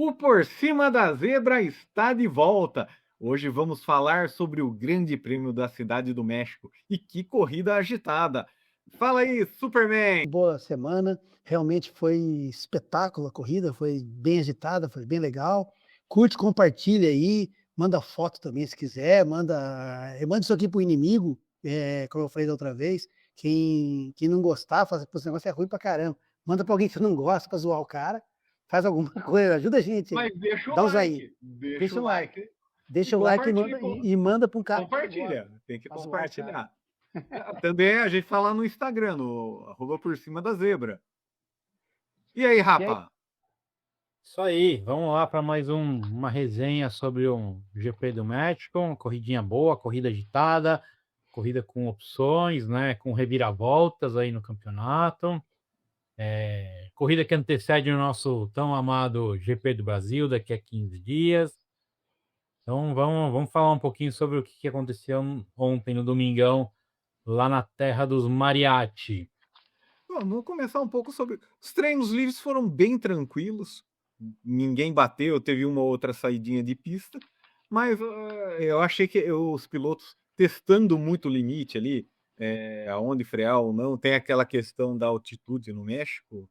O Por Cima da Zebra está de volta. Hoje vamos falar sobre o Grande Prêmio da Cidade do México. E que corrida agitada! Fala aí, Superman! Boa semana, realmente foi espetáculo a corrida, foi bem agitada, foi bem legal. Curte, compartilha aí, manda foto também se quiser, manda isso aqui pro inimigo, como eu falei da outra vez, quem não gostar, fala: "Pô, esse negócio é ruim pra caramba", manda pra alguém que você não gosta pra zoar o cara, faz alguma coisa, ajuda a gente aí, Mas deixa o dá um joinha, like, deixa deixa o o like, like e deixa o like e compartilha, manda e manda pra um cara que você gosta, compartilha. Tem que pra zoar o cara. compartilhar. Também a gente fala no Instagram, no arroba Por Cima da Zebra. E aí, E aí rapa? Isso aí, vamos lá para mais uma resenha sobre um GP do México, uma corridinha boa, corrida agitada, corrida com opções, né, com reviravoltas aí no campeonato. Corrida que antecede o nosso tão amado GP do Brasil daqui a 15 dias. Então vamos falar um pouquinho sobre o que aconteceu ontem no domingão, lá na terra dos mariachi. Vamos começar um pouco sobre. Os treinos livres foram bem tranquilos, ninguém bateu, teve uma outra saidinha de pista, mas eu achei que os pilotos testando muito o limite ali, aonde frear ou não, tem aquela questão da altitude no México,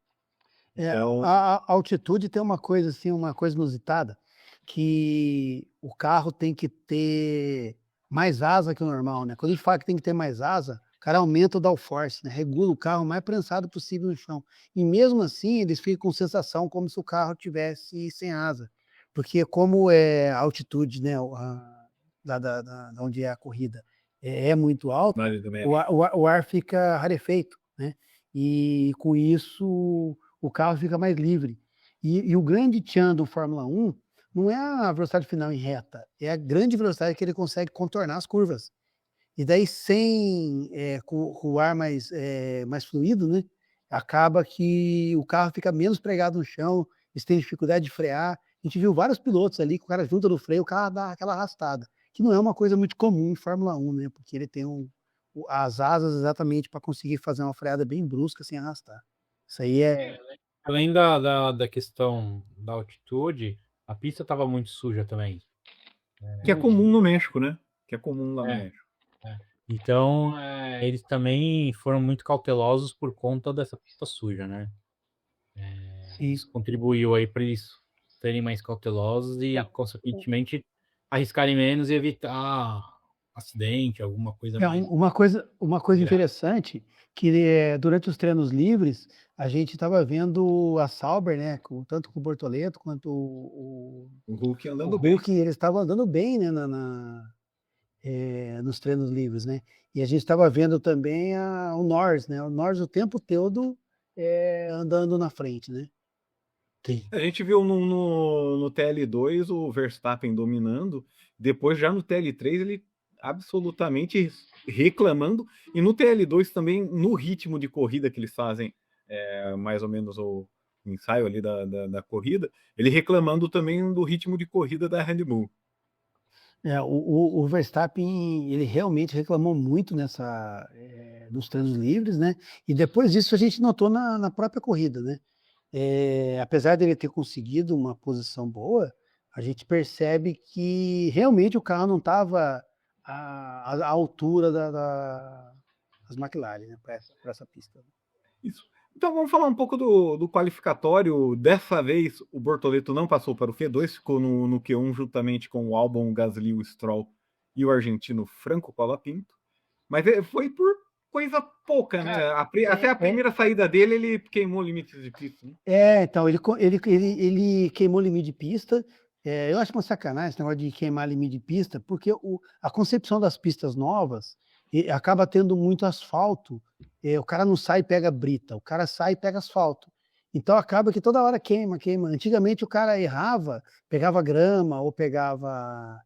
então. a altitude tem uma coisa assim, uma coisa inusitada, que o carro tem que ter mais asa que o normal, né. Quando a gente fala que tem que ter mais asa, o cara aumenta o downforce, né, regula o carro o mais prensado possível no chão. E mesmo assim, eles ficam com sensação como se o carro tivesse sem asa, porque como é a altitude, né, da onde é a corrida, é muito alta, Vale do o ar México. o ar o ar fica rarefeito, né, e com isso o carro fica mais livre. E o grande tchan do Fórmula 1 não é a velocidade final em reta, é a grande velocidade que ele consegue contornar as curvas. E daí sem, com o ar mais fluido, né, acaba que o carro fica menos pregado no chão, eles têm dificuldade de frear. A gente viu vários pilotos ali que o cara junta no freio, o carro dá aquela arrastada, que não é uma coisa muito comum em Fórmula 1, né, porque ele tem as asas exatamente para conseguir fazer uma freada bem brusca sem arrastar. Isso aí Além da questão da altitude, a pista estava muito suja também. Que é comum no México, né? Que é comum lá no É, México. é. Então, eles também foram muito cautelosos por conta dessa pista suja, né? sim. Isso contribuiu aí para eles serem mais cautelosos e, consequentemente, arriscarem menos e evitar acidente, alguma coisa mais Uma coisa grave. interessante, que, durante os treinos livres, a gente estava vendo a Sauber, né, tanto com o Bortoleto quanto O Hulk o andando bem. Hulk, eles estavam andando bem, né, nos treinos livres, né. E a gente estava vendo também o Norris, né, o Norris o tempo todo, andando na frente, né. Sim. A gente viu no TL2 o Verstappen dominando, depois já no TL3 ele absolutamente reclamando, e no TL2 também, no ritmo de corrida que eles fazem, mais ou menos o ensaio ali da corrida, ele reclamando também do ritmo de corrida da Red Bull. O Verstappen, ele realmente reclamou muito nos treinos livres, né, e depois disso a gente notou na própria corrida, né. Apesar dele ter conseguido uma posição boa, a gente percebe que realmente o carro não estava à altura das McLaren, né, para essa pista. Isso. Então vamos falar um pouco do qualificatório. Dessa vez o Bortoleto não passou para o Q2, ficou no Q1 juntamente com o Albon, o Gasly, o Stroll e o argentino Franco Colapinto. Mas foi por coisa pouca, né? Até a É, primeira saída dele ele queimou limites de pista. Né? então ele queimou o limite de pista. Eu acho uma sacanagem esse negócio de queimar limite de pista, porque a concepção das pistas novas acaba tendo muito asfalto. O cara não sai e pega brita, o cara sai e pega asfalto. Então acaba que toda hora queima, queima. Antigamente o cara errava, pegava grama ou pegava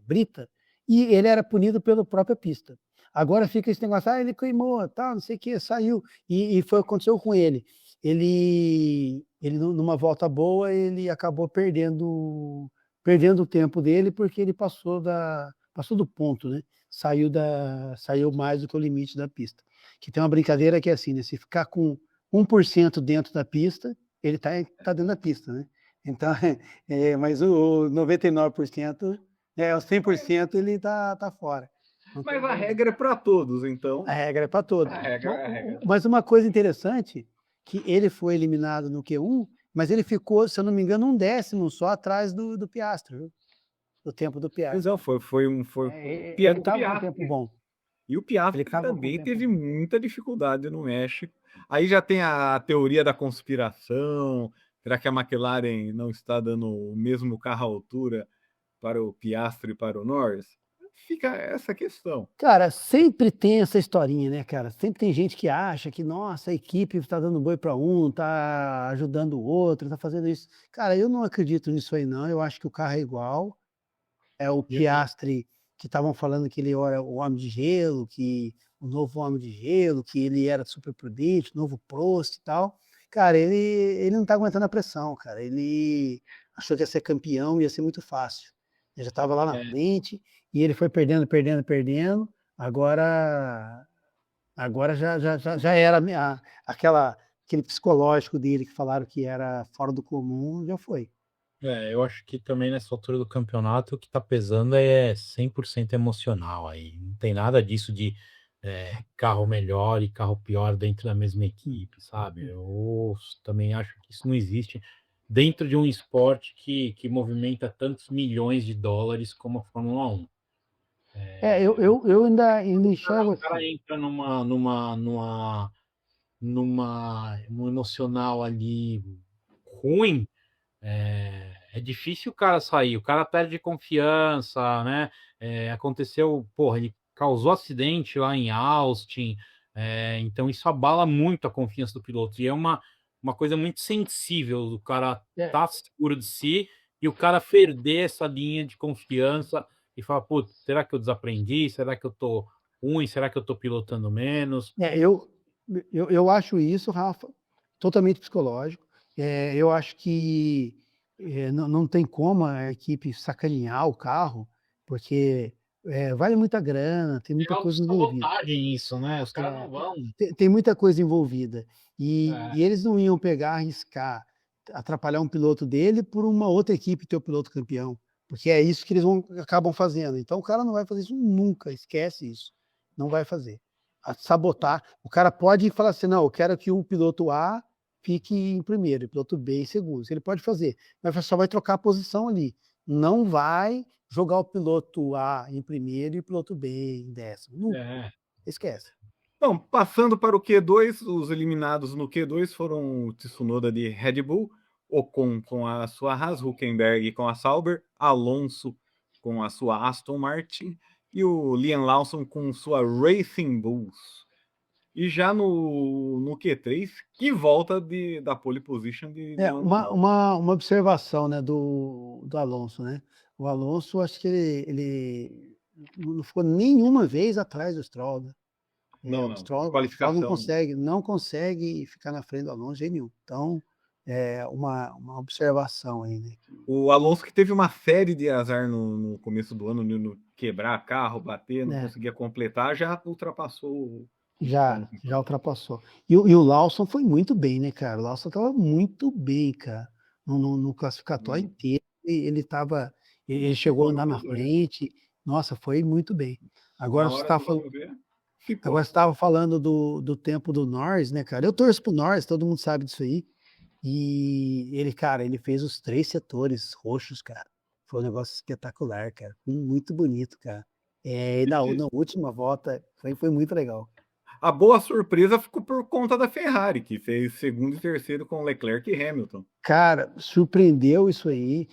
brita, e ele era punido pela própria pista. Agora fica esse negócio, ele queimou, tal, não sei o que, saiu. E foi o que aconteceu com ele. Ele numa volta boa, ele acabou perdendo o tempo dele, porque ele passou do ponto, né, saiu mais do que o limite da pista. Que tem uma brincadeira que é assim, né, se ficar com 1% dentro da pista, ele tá dentro da pista, né. Então, mas o 99%, o 100% ele tá fora. Não tem Mas a como. regra é para todos, A então. regra é para todos. A regra é a regra. Mas uma coisa interessante, que ele foi eliminado no Q1, mas ele ficou, se eu não me engano, um décimo só atrás do Piastri, viu? Do tempo do Pois Piastri. é, foi um. Ele O estava com um tempo bom. E o Ele Piastri estava com um também tempo teve bom. muita dificuldade no México. Aí já tem a teoria da conspiração. Será que a McLaren não está dando o mesmo carro à altura para o Piastri e para o Norris? Fica essa questão. Cara, sempre tem essa historinha, né, cara? Sempre tem gente que acha que, nossa, a equipe está dando boi para um, tá ajudando o outro, tá fazendo isso. Cara, eu não acredito nisso aí, não. Eu acho que o carro é igual. É o Piastri, que estavam falando que ele era o homem de gelo, que o novo homem de gelo, que ele era super prudente, novo Prost e tal. Cara, ele não tá aguentando a pressão, cara. Ele achou que ia ser campeão, ia ser muito fácil. Ele já estava lá na frente e ele foi perdendo, perdendo, perdendo. Agora já era aquele psicológico dele que falaram que era fora do comum, já foi. Eu acho que também nessa altura do campeonato o que tá pesando é 100% emocional aí. Não tem nada disso de carro melhor e carro pior dentro da mesma equipe, sabe? Eu também acho que isso não existe dentro de um esporte que movimenta tantos milhões de dólares como a Fórmula 1. Eu ainda enxergo O cara assim. entra num emocional ali ruim, é difícil o cara sair, o cara perde confiança, né? Aconteceu, porra, ele causou acidente lá em Austin, então isso abala muito a confiança do piloto. E é uma coisa muito sensível o cara tá seguro de si e o cara perder essa linha de confiança e falar, putz, será que eu desaprendi? Será que eu tô ruim? Será que eu tô pilotando menos? Eu acho isso, Rafa, totalmente psicológico. Eu acho que não tem como a equipe sacanear o carro, porque vale muita grana, tem muita É coisa envolvida. autossabotagem isso, né? Os caras não vão. Tem muita coisa envolvida. É. E eles não iam pegar, arriscar, atrapalhar um piloto dele por uma outra equipe ter o piloto campeão. Porque é isso que eles acabam fazendo. Então o cara não vai fazer isso nunca, esquece isso. Não vai fazer. Sabotar. O cara pode falar assim: não, eu quero que o piloto A fique em primeiro, o piloto B em segundo. Ele pode fazer, mas só vai trocar a posição ali. Não vai jogar o piloto A em primeiro e o piloto B em décimo. Nunca. Esquece. Bom, passando para o Q2, os eliminados no Q2 foram o Tsunoda de Red Bull, Ocon com a sua Haas, Hülkenberg com a Sauber, Alonso com a sua Aston Martin e o Liam Lawson com sua Racing Bulls. E já no Q3, que volta da pole position de uma observação, né, do Alonso, né? O Alonso, acho que ele não ficou nenhuma vez atrás do Stroll, né? O Stroll qualificação. não consegue ficar na frente do Alonso de jeito nenhum. Então, uma observação aí, né? O Alonso que teve uma série de azar no começo do ano, no quebrar carro, bater, não conseguia completar, já ultrapassou. Já ultrapassou. E o Lawson foi muito bem, né, cara? O Lawson estava muito bem, cara. No classificatório inteiro, ele chegou a andar na frente. Nossa, foi muito bem. Agora você estava falando do tempo do Norris, né, cara? Eu torço pro Norris, todo mundo sabe disso aí. E ele, cara, ele fez os 3 setores roxos, cara. Foi um negócio espetacular, cara. Muito bonito, cara. E na última volta foi muito legal. A boa surpresa ficou por conta da Ferrari, que fez segundo e terceiro com Leclerc e Hamilton. Cara, surpreendeu isso aí.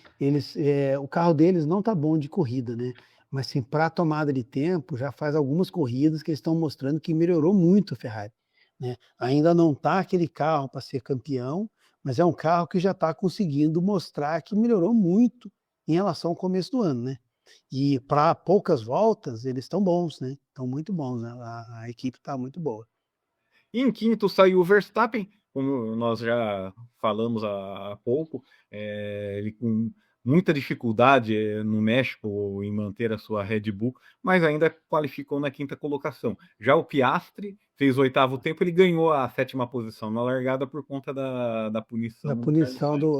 O carro deles não tá bom de corrida, né? Mas assim, para tomada de tempo, já faz algumas corridas que eles estão mostrando que melhorou muito a Ferrari, né? Ainda não tá aquele carro para ser campeão, mas é um carro que já está conseguindo mostrar que melhorou muito em relação ao começo do ano, né? E para poucas voltas, eles estão bons, né? Estão muito bons, né? A equipe está muito boa. E em quinto saiu o Verstappen, como nós já falamos há pouco, ele com muita dificuldade no México em manter a sua Red Bull, mas ainda qualificou na 5ª colocação. Já o Piastri fez o 8º tempo, ele ganhou a 7ª posição na largada por conta da punição.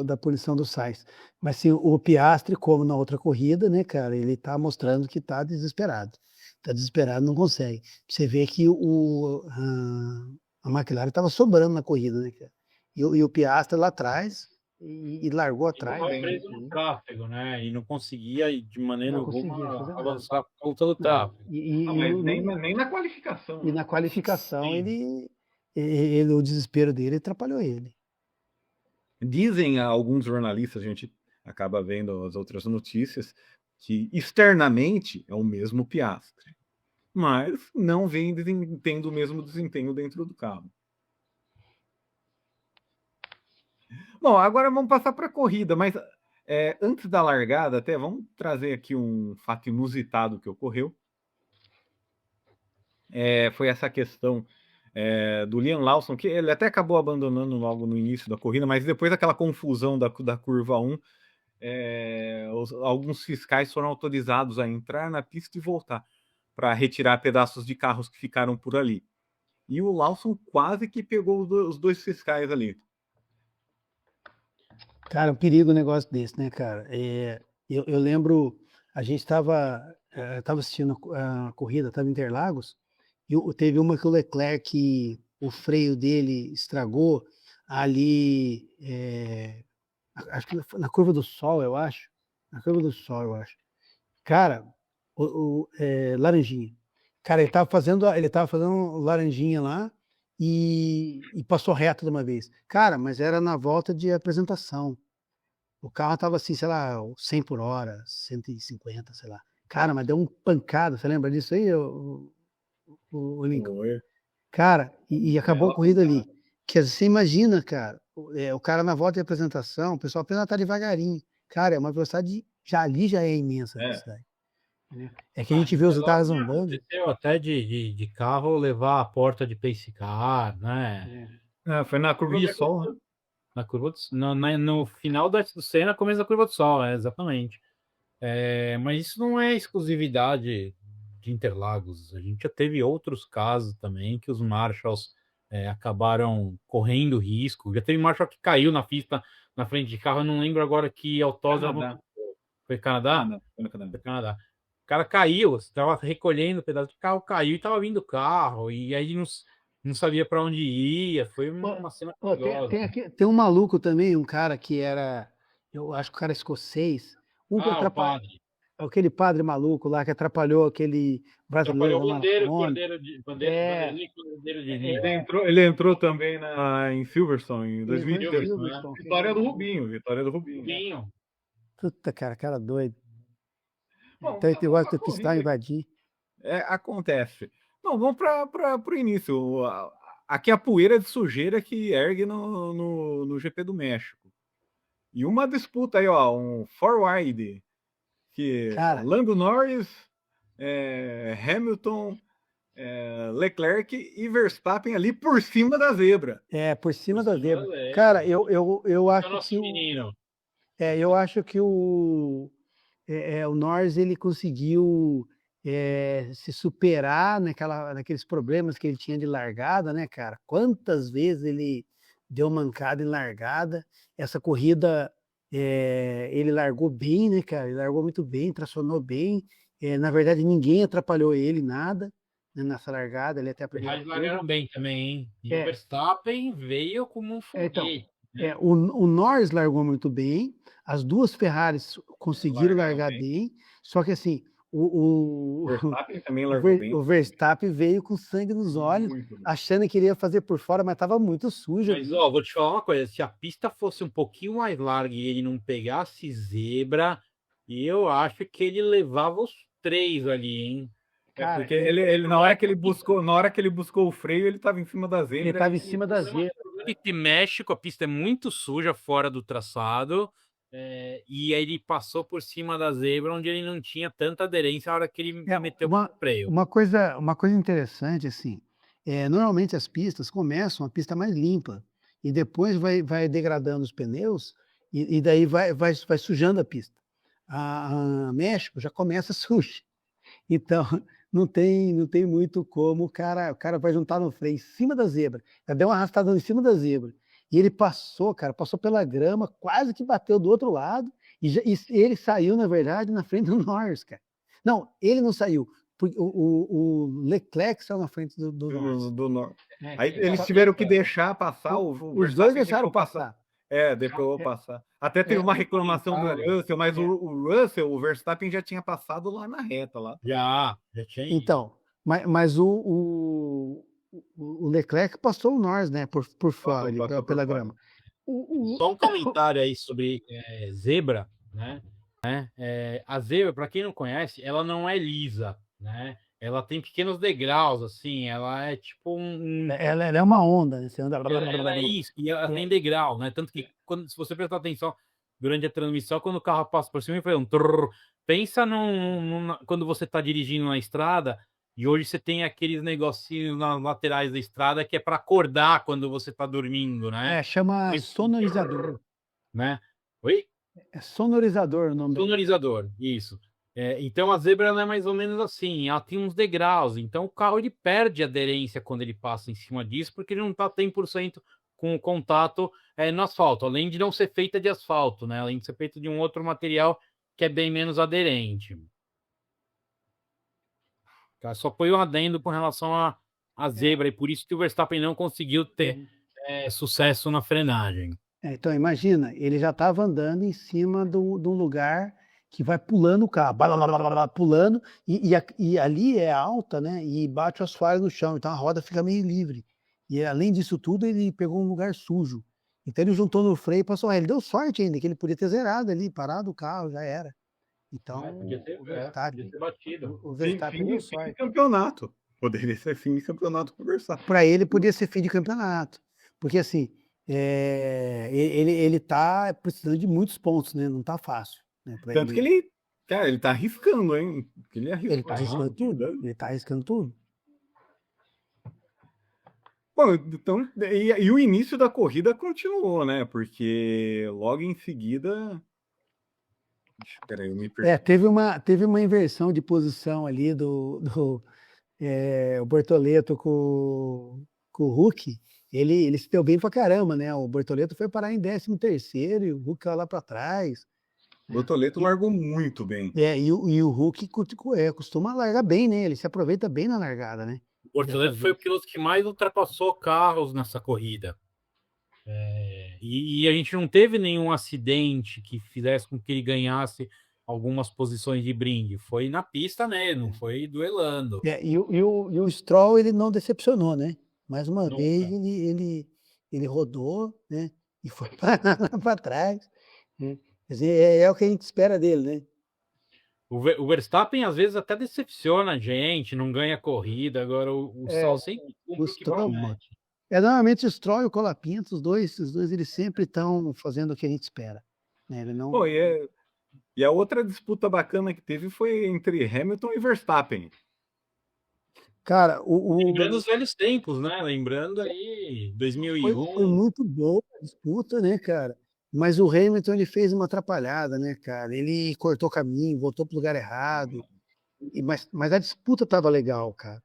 Da punição do Sainz. Mas sim, o Piastri, como na outra corrida, né, cara, ele tá mostrando que tá desesperado. Tá desesperado, não consegue. Você vê que a McLaren estava sobrando na corrida, né, cara? E o Piastri lá atrás e largou atrás. Estava preso no tráfego, né? E não conseguia de maneira Não conseguia fazer alguma nada. avançar por conta do tráfego. Mas nem na qualificação. E na qualificação, Sim. o desespero dele atrapalhou ele. Dizem alguns jornalistas, a gente acaba vendo as outras notícias, que externamente é o mesmo Piastri, mas não vem tendo o mesmo desempenho dentro do carro. Bom, agora vamos passar para a corrida, mas antes da largada, até vamos trazer aqui um fato inusitado que ocorreu. Foi essa questão do Liam Lawson, que ele até acabou abandonando logo no início da corrida, mas depois daquela confusão da curva 1, alguns fiscais foram autorizados a entrar na pista e voltar para retirar pedaços de carros que ficaram por ali. E o Lawson quase que pegou os 2 fiscais ali. Cara, um perigo um negócio desse, né, cara? Eu lembro, a gente estava assistindo a corrida, estava em Interlagos, e teve uma que o Leclerc, o freio dele estragou ali, acho que na curva do Sol, eu acho. Na curva do Sol, eu acho. Cara, laranjinha. Cara, ele tava fazendo laranjinha lá e passou reto de uma vez. Cara, mas era na volta de apresentação. O carro tava assim, sei lá, 100 por hora, 150, sei lá. Cara, mas deu uma pancada, você lembra disso aí, o Lincoln? Cara, e acabou a corrida ali. Quer dizer, você imagina, cara, o cara na volta de apresentação, o pessoal apenas tá devagarinho. Cara, é uma velocidade, ali já é imensa a velocidade. É que a gente vê os carros andando. Aconteceu até de carro levar a porta de pace car, né? Foi na curva do Sol, né? Na curva no final do Senna, começo da curva do Sol, exatamente. Mas isso não é exclusividade de Interlagos. A gente já teve outros casos também que os Marshalls acabaram correndo risco. Já teve Marshall que caiu na pista na frente de carro. Eu não lembro agora que autódromo. Foi Canadá? Foi no Canadá. Foi Canadá. O cara caiu, estava recolhendo o pedaço de carro, caiu e estava vindo o carro. E aí não sabia para onde ia. Foi uma cena perigosa. Tem um maluco também, um cara que era, eu acho que o cara é escocês. O padre. Aquele padre maluco lá que atrapalhou aquele brasileiro. Atrapalhou o bandeiro de Ele entrou também em Silverstone em 2003. Vitória do Rubinho. Puta, cara doido. Bom, Então ele gosta de pistar e invadir. Acontece. Bom, vamos para o início. Aqui a poeira de sujeira que ergue no GP do México. E uma disputa aí, ó, um four-wide, que Lando Norris, Hamilton, Leclerc e Verstappen ali por cima da zebra. Por cima da zebra. Cara, eu acho que eu acho que o Norris ele conseguiu se superar naqueles problemas que ele tinha de largada, né, cara? Quantas vezes ele deu mancada em largada? Essa corrida ele largou bem, né, cara? Ele largou muito bem, tracionou bem. Na verdade, ninguém atrapalhou ele, nada, né, nessa largada. Ele até aprendeu. Eles largaram bem também, hein? E o Verstappen veio como um foguete. O Norris largou muito bem, as duas Ferraris conseguiram largar bem, só que assim, o Verstappen também largou bem. O Verstappen veio com sangue nos olhos, achando que ele ia fazer por fora, mas estava muito sujo. Mas vou te falar uma coisa, se a pista fosse um pouquinho mais larga e ele não pegasse zebra, eu acho que ele levava os 3 ali, hein? Cara, porque ele na hora que ele buscou o freio, ele estava em cima da zebra. Ele estava em cima da zebra. Em México, a pista é muito suja fora do traçado, e aí ele passou por cima da zebra, onde ele não tinha tanta aderência na hora que ele meteu o freio. Uma coisa interessante, assim, normalmente as pistas começam a pista mais limpa, e depois vai degradando os pneus, E daí vai sujando a pista. A México já começa suja. Então, não tem muito como o cara vai juntar no freio em cima da zebra. Já deu uma arrastada em cima da zebra. E ele passou, cara, passou pela grama, quase que bateu do outro lado. E ele saiu, na verdade, na frente do Norris, cara. Não, ele não saiu. O Leclerc saiu na frente do Norris. do Norris. Aí eles tiveram que deixar passar o Os dois Verstappen deixaram deixou passar. deixou passar. Até teve uma reclamação do Russell, mas o Russell, o Verstappen já tinha passado lá na reta lá. Já tinha ido. Então, mas o Leclerc passou o Norris, né, por fora, ali, passou pela por fora. grama. Só um comentário aí sobre zebra, né? A zebra, para quem não conhece, ela não é lisa, né? Ela tem pequenos degraus, assim, ela é tipo Ela é uma onda, né? Você anda... ela é isso, e ela tem degrau, né? Tanto que se você prestar atenção durante a transmissão, quando o carro passa por cima, ele faz um trrr. Pensa quando você está dirigindo na estrada e hoje você tem aqueles negocinhos nas laterais da estrada que é para acordar quando você está dormindo, né? chama sonorizador. Né? Oi? É sonorizador o nome. Sonorizador, isso. Então a zebra ela é mais ou menos assim, ela tem uns degraus, então o carro ele perde aderência quando ele passa em cima disso, porque ele não está 100% com o contato no asfalto, além de não ser feita de asfalto, né? Além de ser feita de um outro material que é bem menos aderente. Só foi um adendo com relação à zebra, e por isso que o Verstappen não conseguiu ter sucesso na frenagem. Então, imagina, ele já estava andando em cima de um lugar que vai pulando o carro, pulando, e ali é alta, né? E bate o asfalto no chão, então a roda fica meio livre. E além disso tudo, ele pegou um lugar sujo. Então ele juntou no freio e passou. Ele deu sorte ainda, que ele podia ter zerado ali, parado o carro, já era. Então, podia ter batido. o Verstappen deu Fim de sorte. campeonato. Poderia ser fim de campeonato pro Verstappen. Para ele, podia ser fim de campeonato. Porque assim, ele tá precisando de muitos pontos, né? Não tá fácil. Né? Tanto que ele tá arriscando, hein? Ele tá arriscando tudo. Ele tá arriscando tudo. Bom, então, e o início da corrida continuou, né? Porque logo em seguida. Peraí, eu me perdi. Teve uma inversão de posição ali o Bortoleto com o Hulk. Ele se deu bem pra caramba, né? O Bortoleto foi parar em 13º e o Hulk caiu lá pra trás. O Bortoleto largou muito bem. E o Hulk costuma largar bem, né? Ele se aproveita bem na largada, né? O Bortoleto foi o piloto que mais ultrapassou carros nessa corrida. E a gente não teve nenhum acidente que fizesse com que ele ganhasse algumas posições de brinde. Foi na pista, né? Não foi duelando. E o Stroll, ele não decepcionou, né? Mais uma Nunca. vez, ele rodou, né? E foi para trás. Né? Quer dizer, é o que a gente espera dele, né? O Verstappen às vezes até decepciona a gente, não ganha corrida. Agora o Stroll sempre cumpre o que promete. Normalmente o Stroll e o Colapinto, os dois eles sempre estão fazendo o que a gente espera. Né? Ele não... Pô, e a outra disputa bacana que teve foi entre Hamilton e Verstappen. Cara, lembrando os velhos tempos, né? Lembrando aí 2001. Foi muito boa a disputa, né, cara? Mas o Hamilton, ele fez uma atrapalhada, né, cara? Ele cortou caminho, voltou pro lugar errado. Mas a disputa tava legal, cara.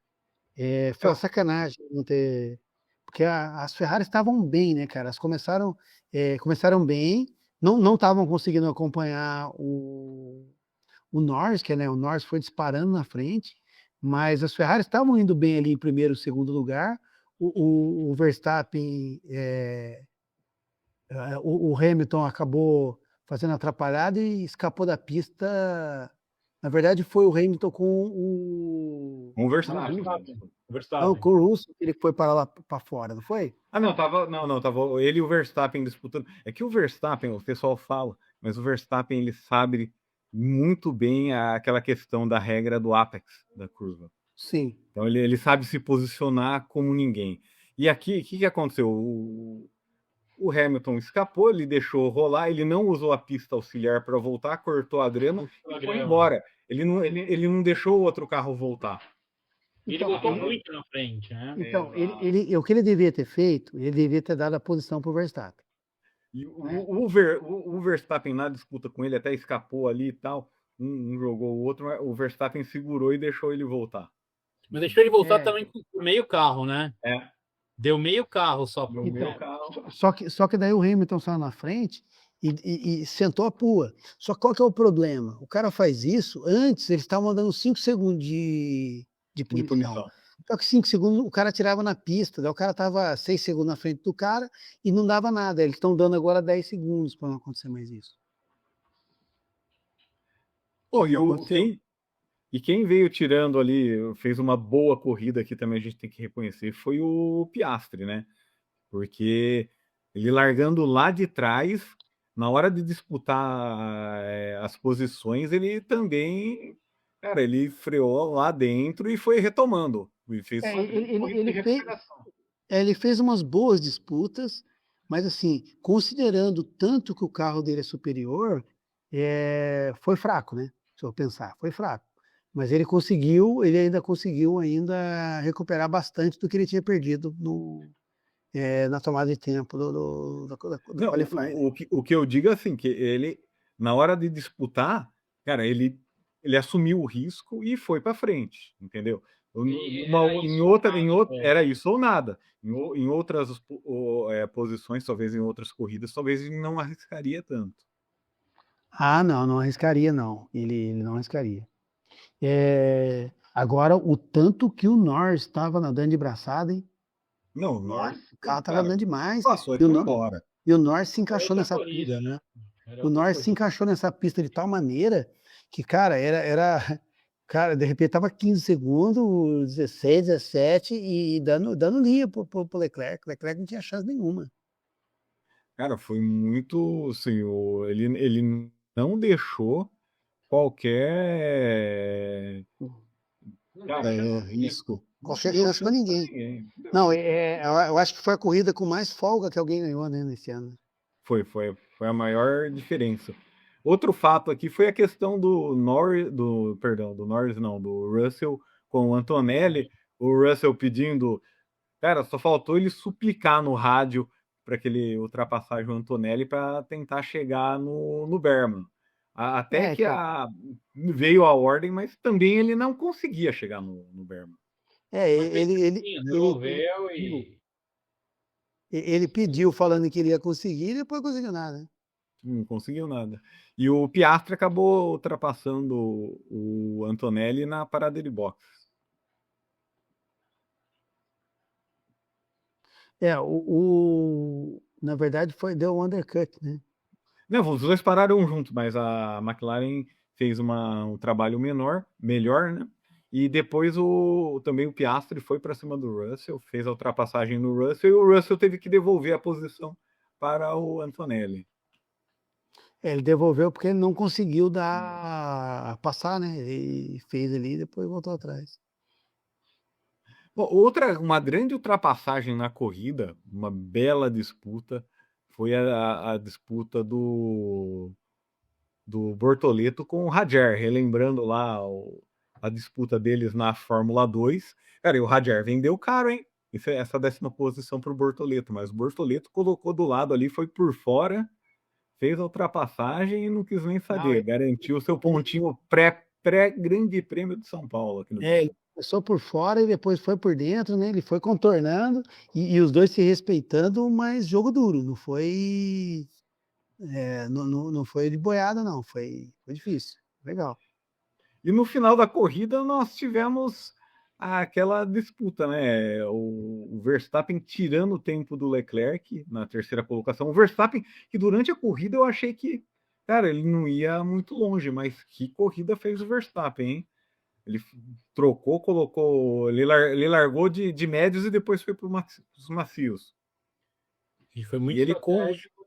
Foi uma sacanagem não ter... Porque as Ferraris estavam bem, né, cara? Elas começaram bem, não estavam conseguindo acompanhar o Norris, que, né, o Norris foi disparando na frente, mas as Ferraris estavam indo bem ali em primeiro e segundo lugar. O Verstappen, o Hamilton acabou fazendo atrapalhada e escapou da pista. Na verdade, foi o Hamilton com o Verstappen. Não, com o Russell, que ele foi para lá para fora, não foi? Tava ele e o Verstappen disputando. É que o Verstappen, o pessoal fala, mas o Verstappen, ele sabe muito bem aquela questão da regra do apex da curva. Sim. Então ele sabe se posicionar como ninguém. E aqui, o que aconteceu? O Hamilton escapou, ele deixou rolar, ele não usou a pista auxiliar para voltar, cortou a grama e foi embora. Ele não deixou o outro carro voltar. Ele voltou muito na frente, né? Então, o que ele devia ter feito, ele devia ter dado a posição para o Verstappen. E o Verstappen na disputa com ele até escapou ali e tal. Um jogou o outro, mas o Verstappen segurou e deixou ele voltar. Mas deixou ele voltar É. também com meio carro, né? É, Deu meio carro só pro no meu Então, carro. só que daí o Hamilton saiu na frente e sentou a pua. Só que qual que é o problema? O cara faz isso, antes eles estavam dando 5 segundos de De punição. punição. Só que 5 segundos o cara tirava na pista, daí o cara tava 6 segundos na frente do cara e não dava nada. Eles estão dando agora 10 segundos para não acontecer mais isso. Pô, Aconteceu. e quem veio tirando ali, fez uma boa corrida aqui também, a gente tem que reconhecer, foi o Piastri, né? Porque ele largando lá de trás, na hora de disputar as posições, ele também, cara, ele freou lá dentro e foi retomando. E fez É, uma corrida de recuperação. ele fez umas boas disputas, mas assim, considerando tanto que o carro dele é superior, foi fraco, né? Se eu pensar, foi fraco. Mas ele ainda conseguiu ainda recuperar bastante do que ele tinha perdido na tomada de tempo do Não, qualifying. o que eu digo é assim, que ele, na hora de disputar, cara, ele assumiu o risco e foi para frente, entendeu? Era isso ou nada. Em outras posições, talvez em outras corridas, talvez ele não arriscaria tanto. Ah, não, não arriscaria, não. Ele não arriscaria. Agora, o tanto que o Norris estava nadando de braçada, hein? Não, Nossa, o carro estava cara, andando demais. passou e E o, foi Nor- embora. e o Norris se encaixou outra nessa corrida, né? Era O outra Norris se corrida. encaixou nessa pista de tal maneira que, cara, cara, de repente tava 15 segundos, 16, 17 e dando linha pro Leclerc. O Leclerc não tinha chance nenhuma. Cara, foi muito, assim, ele não deixou qualquer, cara, risco. Qualquer Deu chance para chance pra ninguém. ninguém. Não, eu acho que foi a corrida com mais folga que alguém ganhou, né, nesse ano. Foi a maior diferença. Outro fato aqui foi a questão do Norris não, do Russell com o Antonelli, o Russell pedindo, cara, só faltou ele suplicar no rádio para que ele ultrapassasse o Antonelli para tentar chegar no Berman. Até que Então, veio a ordem, mas também ele não conseguia chegar no Berman. Desenvolveu e ele pediu falando que ele ia conseguir e depois conseguiu nada, né? Não conseguiu nada. E o Piastri acabou ultrapassando o Antonelli na parada de boxe. Na verdade deu um undercut, né? Não, os dois pararam juntos, mas a McLaren fez um trabalho melhor, né? E depois também o Piastri foi para cima do Russell, fez a ultrapassagem no Russell e o Russell teve que devolver a posição para o Antonelli. Ele devolveu porque ele não conseguiu passar, né? Ele fez ali e depois voltou atrás. Bom, uma grande ultrapassagem na corrida, uma bela disputa, foi a disputa do Bortoleto com o Hadjar, relembrando lá a disputa deles na Fórmula 2. Cara, e o Hadjar vendeu caro, hein? Essa 10ª posição para o Bortoleto, mas o Bortoleto colocou do lado ali, foi por fora, fez a ultrapassagem e não quis nem saber, garantiu o seu pontinho pré-Grande Prêmio de São Paulo. Aqui no Ele começou por fora e depois foi por dentro, né? Ele foi contornando e os dois se respeitando, mas jogo duro, não foi não foi de boiada, não, foi difícil, legal. E no final da corrida nós tivemos aquela disputa, né? O Verstappen tirando o tempo do Leclerc na terceira colocação. O Verstappen, que durante a corrida eu achei que, cara, ele não ia muito longe, mas que corrida fez o Verstappen, hein? Ele trocou, colocou. Ele largou de médios e depois foi para os macios. E foi muito E ele estratégico.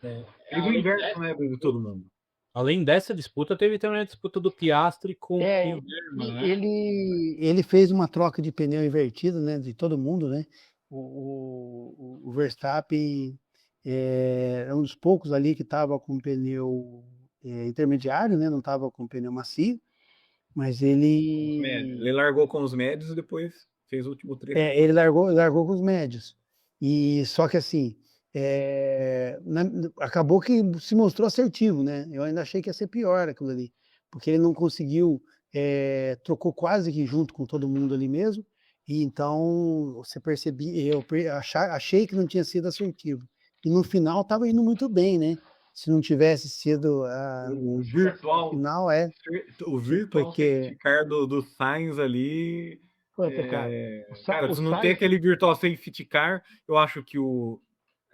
fez o inverso, né, de todo mundo. Além dessa disputa, teve também a disputa do Piastri com o Berman, né? Ele fez uma troca de pneu invertida, né? De todo mundo, né? O Verstappen é um dos poucos ali que estava com pneu intermediário, né? Não estava com pneu macio, mas Ele largou com os médios e depois fez o último trecho. ele largou com os médios. E só que assim, acabou que se mostrou assertivo, né? Eu ainda achei que ia ser pior aquilo ali, porque ele não conseguiu, trocou quase que junto com todo mundo ali mesmo, e então você percebia, achei que não tinha sido assertivo. E no final estava indo muito bem, né? Se não tivesse sido O no virtual, final, o virtual porque safety car do Sainz ali. cara, Cara, o se não tem Sainz, aquele virtual safety car, eu acho que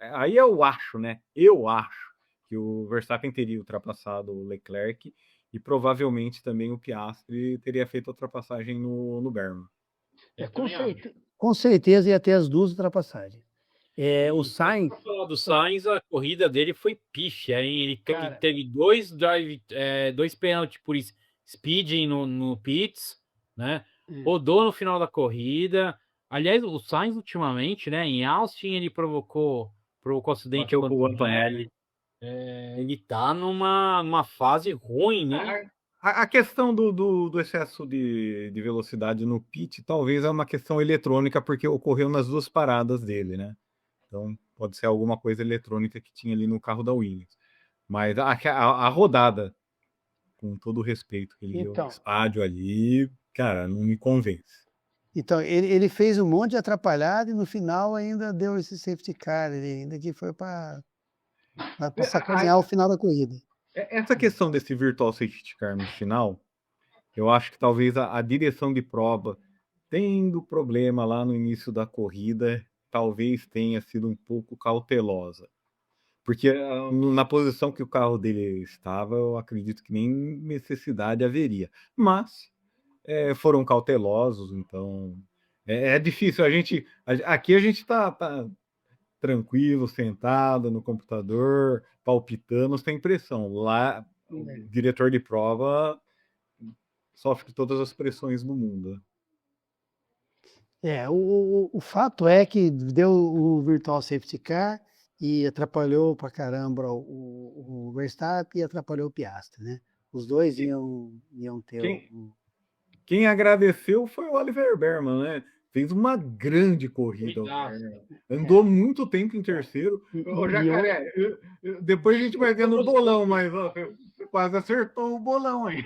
aí eu acho, né? Eu acho que o Verstappen teria ultrapassado o Leclerc e provavelmente também o Piastri teria feito a ultrapassagem no Berman. com certeza ia ter as duas ultrapassagens. O Sainz, Para falar do Sainz, a corrida dele foi pífia, hein? Ele Cara, teve dois pênaltis por speeding no pits, né? Rodou no final da corrida. Aliás, o Sainz ultimamente, né? Em Austin ele provocou acidente Bateu com com o o Antonelli. ele tá numa fase ruim, né? A questão do excesso de velocidade no pit talvez é uma questão eletrônica, porque ocorreu nas duas paradas dele, né? Então pode ser alguma coisa eletrônica que tinha ali no carro da Williams. Mas a rodada, com todo o respeito que ele deu no estádio ali, cara, não me convence. Então, ele fez um monte de atrapalhada e no final ainda deu esse safety car, ainda que foi para sacanear o final da corrida. Essa questão desse virtual safety car no final, eu acho que talvez a direção de prova, tendo problema lá no início da corrida, talvez tenha sido um pouco cautelosa. Porque na posição que o carro dele estava, eu acredito que nem necessidade haveria. Mas foram cautelosos, então é difícil. Aqui a gente está tranquilo, sentado no computador, palpitando, sem pressão. Lá, o diretor de prova sofre todas as pressões do mundo. O fato é que deu o virtual safety car e atrapalhou pra caramba o Verstappen e atrapalhou o Piastri, né? Os dois iam ter Quem agradeceu foi o Oliver Berman, né? Fez uma grande corrida. Andou muito tempo em terceiro. Ô, Jacaré, depois a gente vai ver no bolão, mas você quase acertou o bolão aí.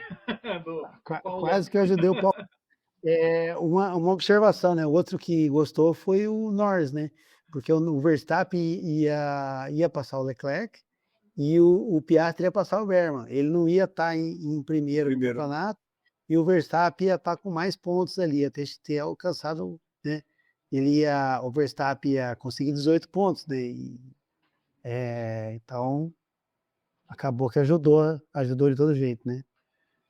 Quase que eu ajudei o Paulo. Uma observação, né? O outro que gostou foi o Norris, né? Porque o Verstappen ia passar o Leclerc e o Piastri ia passar o Berman. Ele não ia estar em primeiro no campeonato e o Verstappen ia estar com mais pontos ali, ia ter alcançado, né? O Verstappen ia conseguir 18 pontos, né? Então acabou que ajudou de todo jeito, né?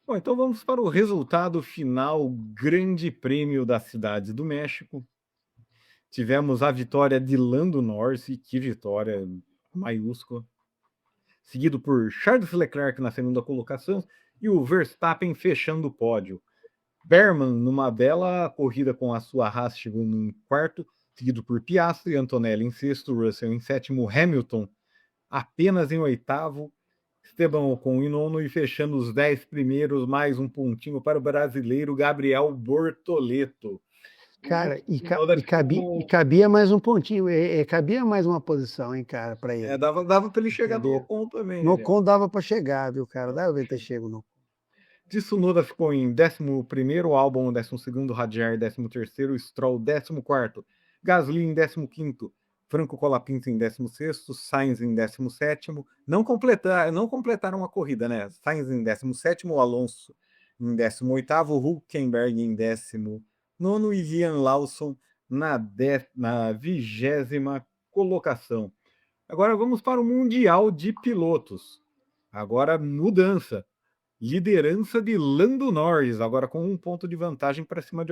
Bom, então vamos para o resultado final, Grande Prêmio da Cidade do México. Tivemos a vitória de Lando Norris, que vitória maiúscula, seguido por Charles Leclerc na segunda colocação e o Verstappen fechando o pódio. Berman, numa bela corrida com a sua Haas, chegou em quarto, seguido por Piastri, Antonelli em sexto, Russell em sétimo, Hamilton apenas em oitavo, Esteban Ocon em nono e fechando os 10 primeiros, mais um pontinho para o brasileiro Gabriel Bortoleto. Cara, cabia mais um pontinho, cabia mais uma posição, hein, cara, para ele. Dava para ele chegar no Ocon também. No Ocon dava para chegar, viu, cara? Dava pra ele ter chego no Ocon. Tsunoda ficou em 11º, Albon 12º, Hadjar 13º, Stroll 14º, Gasly em 15º, Franco Colapinto em 16º, Sainz em 17º. Não completaram a corrida, né? Sainz em 17º, Alonso em 18º, Hülkenberg em 19º e Ian Lawson na 20ª colocação. Agora vamos para o Mundial de Pilotos. Agora mudança. Liderança de Lando Norris, agora com um ponto de vantagem para cima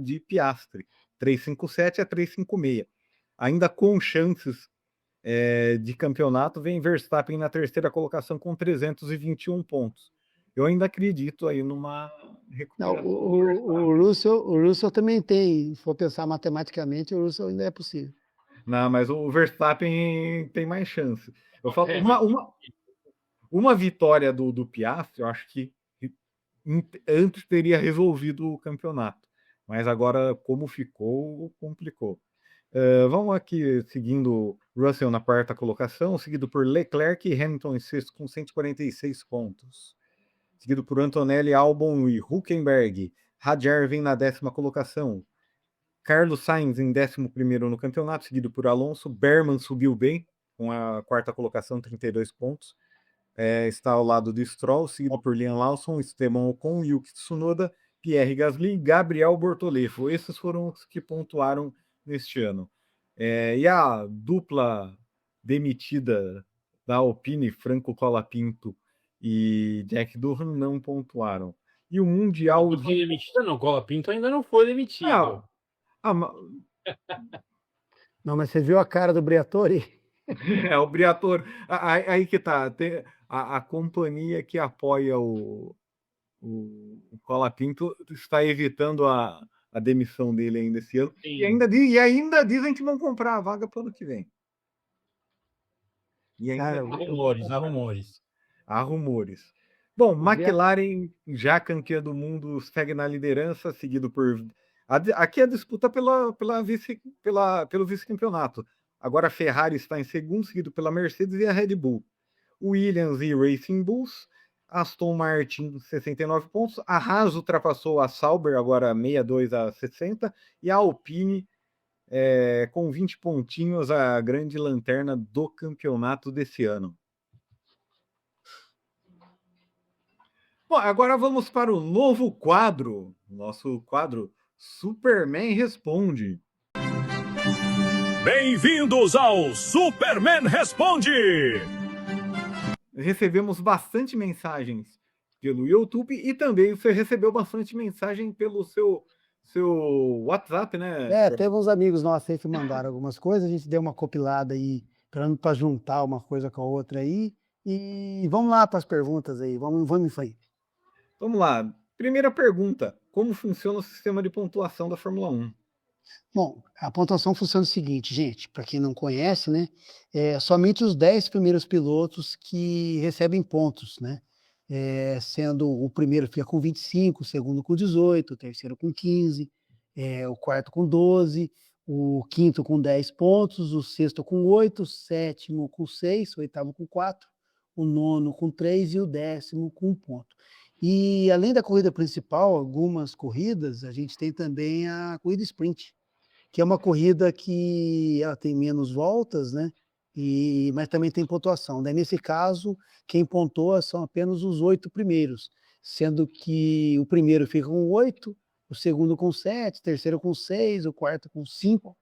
de Piastri. 357 a 356. Ainda com chances de campeonato, vem Verstappen na terceira colocação com 321 pontos. Eu ainda acredito aí numa recuperação. Não, o Russell também tem, se for pensar matematicamente, o Russell ainda é possível. Não, mas o Verstappen tem mais chance. Eu falo, uma vitória do Piastri, eu acho que antes teria resolvido o campeonato. Mas agora, como ficou, complicou. Vamos aqui seguindo Russell na quarta colocação, seguido por Leclerc e Hamilton em sexto com 146 pontos. Seguido por Antonelli, Albon e Hülkenberg. Hadjar vem na 10ª colocação. Carlos Sainz em 11º no campeonato, seguido por Alonso. Berman subiu bem, com a quarta colocação, 32 pontos. Está ao lado de Stroll, seguido por Liam Lawson, Esteban Ocon, Yuki Tsunoda, Pierre Gasly e Gabriel Bortoleto. Esses foram os que pontuaram neste ano. E a dupla demitida da Alpine, Franco Colapinto e Jack Durham, não pontuaram. E o Mundial... Não foi demitida, não. Colapinto ainda não foi demitido. Não, mas você viu a cara do Briatore? O Briatore. Aí que tá. Tem a companhia que apoia o Colapinto está evitando a demissão dele ainda esse ano. Sim. E ainda dizem que vão comprar a vaga para o ano que vem. E ainda há rumores. Bom, McLaren, já campeã do mundo, segue na liderança, seguido por... Aqui a disputa pelo vice-campeonato. Agora a Ferrari está em segundo, seguido pela Mercedes e a Red Bull. Williams e Racing Bulls. Aston Martin, 69 pontos. A Haas ultrapassou a Sauber, agora 62 a 60. E a Alpine, com 20 pontinhos, a grande lanterna do campeonato desse ano. Bom, agora vamos para o novo quadro. Nosso quadro Superman Responde. Bem-vindos ao Superman Responde! Recebemos bastante mensagens pelo YouTube e também você recebeu bastante mensagem pelo seu WhatsApp, né? Teve uns amigos nossos aí que mandaram algumas coisas, a gente deu uma compilada aí para juntar uma coisa com a outra aí. E vamos lá para as perguntas aí, vamos em frente. Vamos lá. Primeira pergunta: como funciona o sistema de pontuação da Fórmula 1? Bom, a pontuação funciona o seguinte, gente, para quem não conhece, né? Somente os 10 primeiros pilotos que recebem pontos, né? Sendo o primeiro fica com 25, o segundo com 18, o terceiro com 15, o quarto com 12, o quinto com 10 pontos, o sexto com 8, o sétimo com 6, o oitavo com 4, o nono com 3 e o 10º com 1 ponto. E além da corrida principal, algumas corridas, a gente tem também a corrida sprint, que é uma corrida que ela tem menos voltas, né? Mas também tem pontuação. Daí, nesse caso, quem pontua são apenas os 8 primeiros, sendo que o primeiro fica com 8, o segundo com 7, o terceiro com 6, o quarto com 5,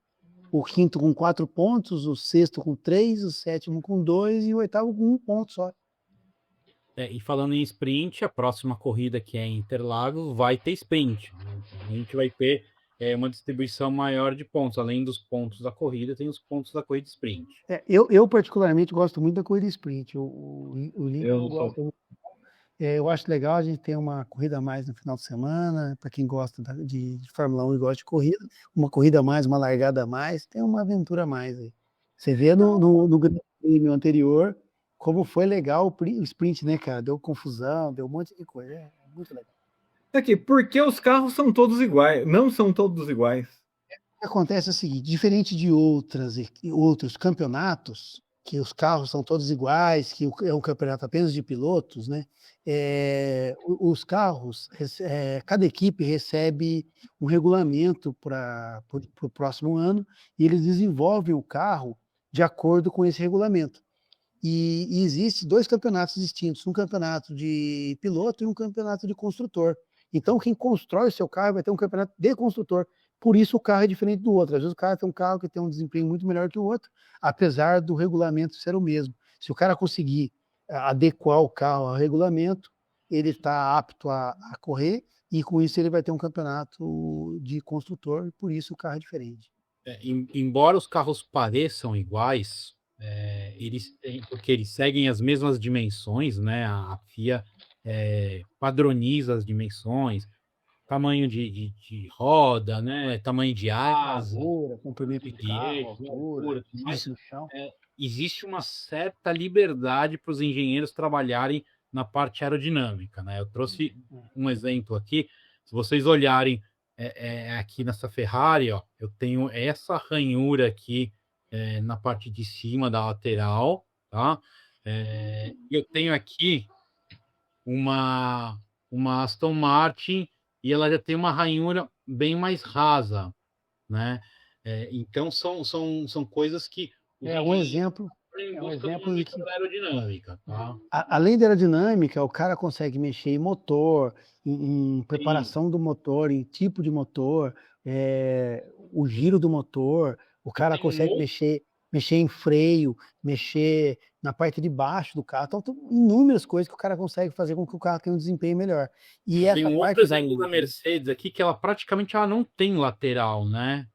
o quinto com 4 pontos, o sexto com 3, o sétimo com 2 e o oitavo com 1 ponto só. E falando em sprint, a próxima corrida, que é em Interlagos, vai ter sprint. A gente vai ter uma distribuição maior de pontos. Além dos pontos da corrida, tem os pontos da corrida sprint. Eu particularmente gosto muito da corrida sprint. Eu acho legal a gente ter uma corrida a mais no final de semana, para quem gosta de Fórmula 1 e gosta de corrida, uma corrida a mais, uma largada a mais, tem uma aventura a mais aí. Você vê no Grande Prêmio anterior como foi legal o sprint, né, cara? Deu confusão, deu um monte de coisa. É muito legal. Aqui, porque os carros são todos iguais? Não são todos iguais. O que acontece é o seguinte, diferente de outros campeonatos, que os carros são todos iguais, que é um campeonato apenas de pilotos, né? Os carros, cada equipe recebe um regulamento para o próximo ano e eles desenvolvem o carro de acordo com esse regulamento. E existe 2 campeonatos distintos, um campeonato de piloto e um campeonato de construtor. Então, quem constrói o seu carro vai ter um campeonato de construtor. Por isso, o carro é diferente do outro. Às vezes, o cara tem um carro que tem um desempenho muito melhor que o outro, apesar do regulamento ser o mesmo. Se o cara conseguir adequar o carro ao regulamento, ele está apto a correr e, com isso, ele vai ter um campeonato de construtor. E, por isso, o carro é diferente. Embora os carros pareçam iguais, porque eles seguem as mesmas dimensões, né? A FIA padroniza as dimensões, tamanho de roda, né? Tamanho de asa, comprimento de carro, altura, mas no chão. Existe uma certa liberdade para os engenheiros trabalharem na parte aerodinâmica, né? Eu trouxe um exemplo aqui. Se vocês olharem aqui nessa Ferrari, ó, eu tenho essa ranhura aqui na parte de cima da lateral, tá? Eu tenho aqui uma Aston Martin e ela já tem uma ranhura bem mais rasa, né? Então são coisas que os É um engenheiros exemplo, em é um busca de exemplo uma de que melhora aerodinâmica, tá? além da aerodinâmica, o cara consegue mexer em motor, em Sim, preparação do motor, em tipo de motor, o giro do motor, o cara tem um consegue outro, mexer em freio, mexer na parte de baixo do carro. Então, tem inúmeras coisas que o cara consegue fazer com que o carro tenha um desempenho melhor. E tem essa um outro parte exemplo da Mercedes aqui que ela praticamente não tem lateral, né?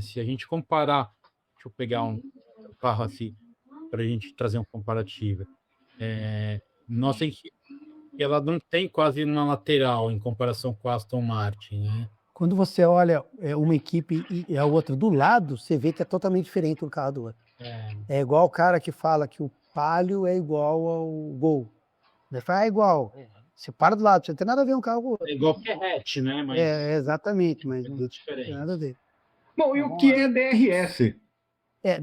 Se a gente comparar, deixa eu pegar um carro assim para a gente trazer um comparativo. Nossa, ela não tem quase uma lateral em comparação com a Aston Martin, né? Quando você olha uma equipe e a outra do lado, você vê que é totalmente diferente um carro do outro. É igual o cara que fala que o Palio é igual ao Gol. Ele fala, é igual. Você para do lado, você não tem nada a ver um carro com o outro. É igual que é hatch, né? Mas Exatamente, mas tem não tem nada a diferença. ver. Bom, e Então, o vamos que lá. é DRS?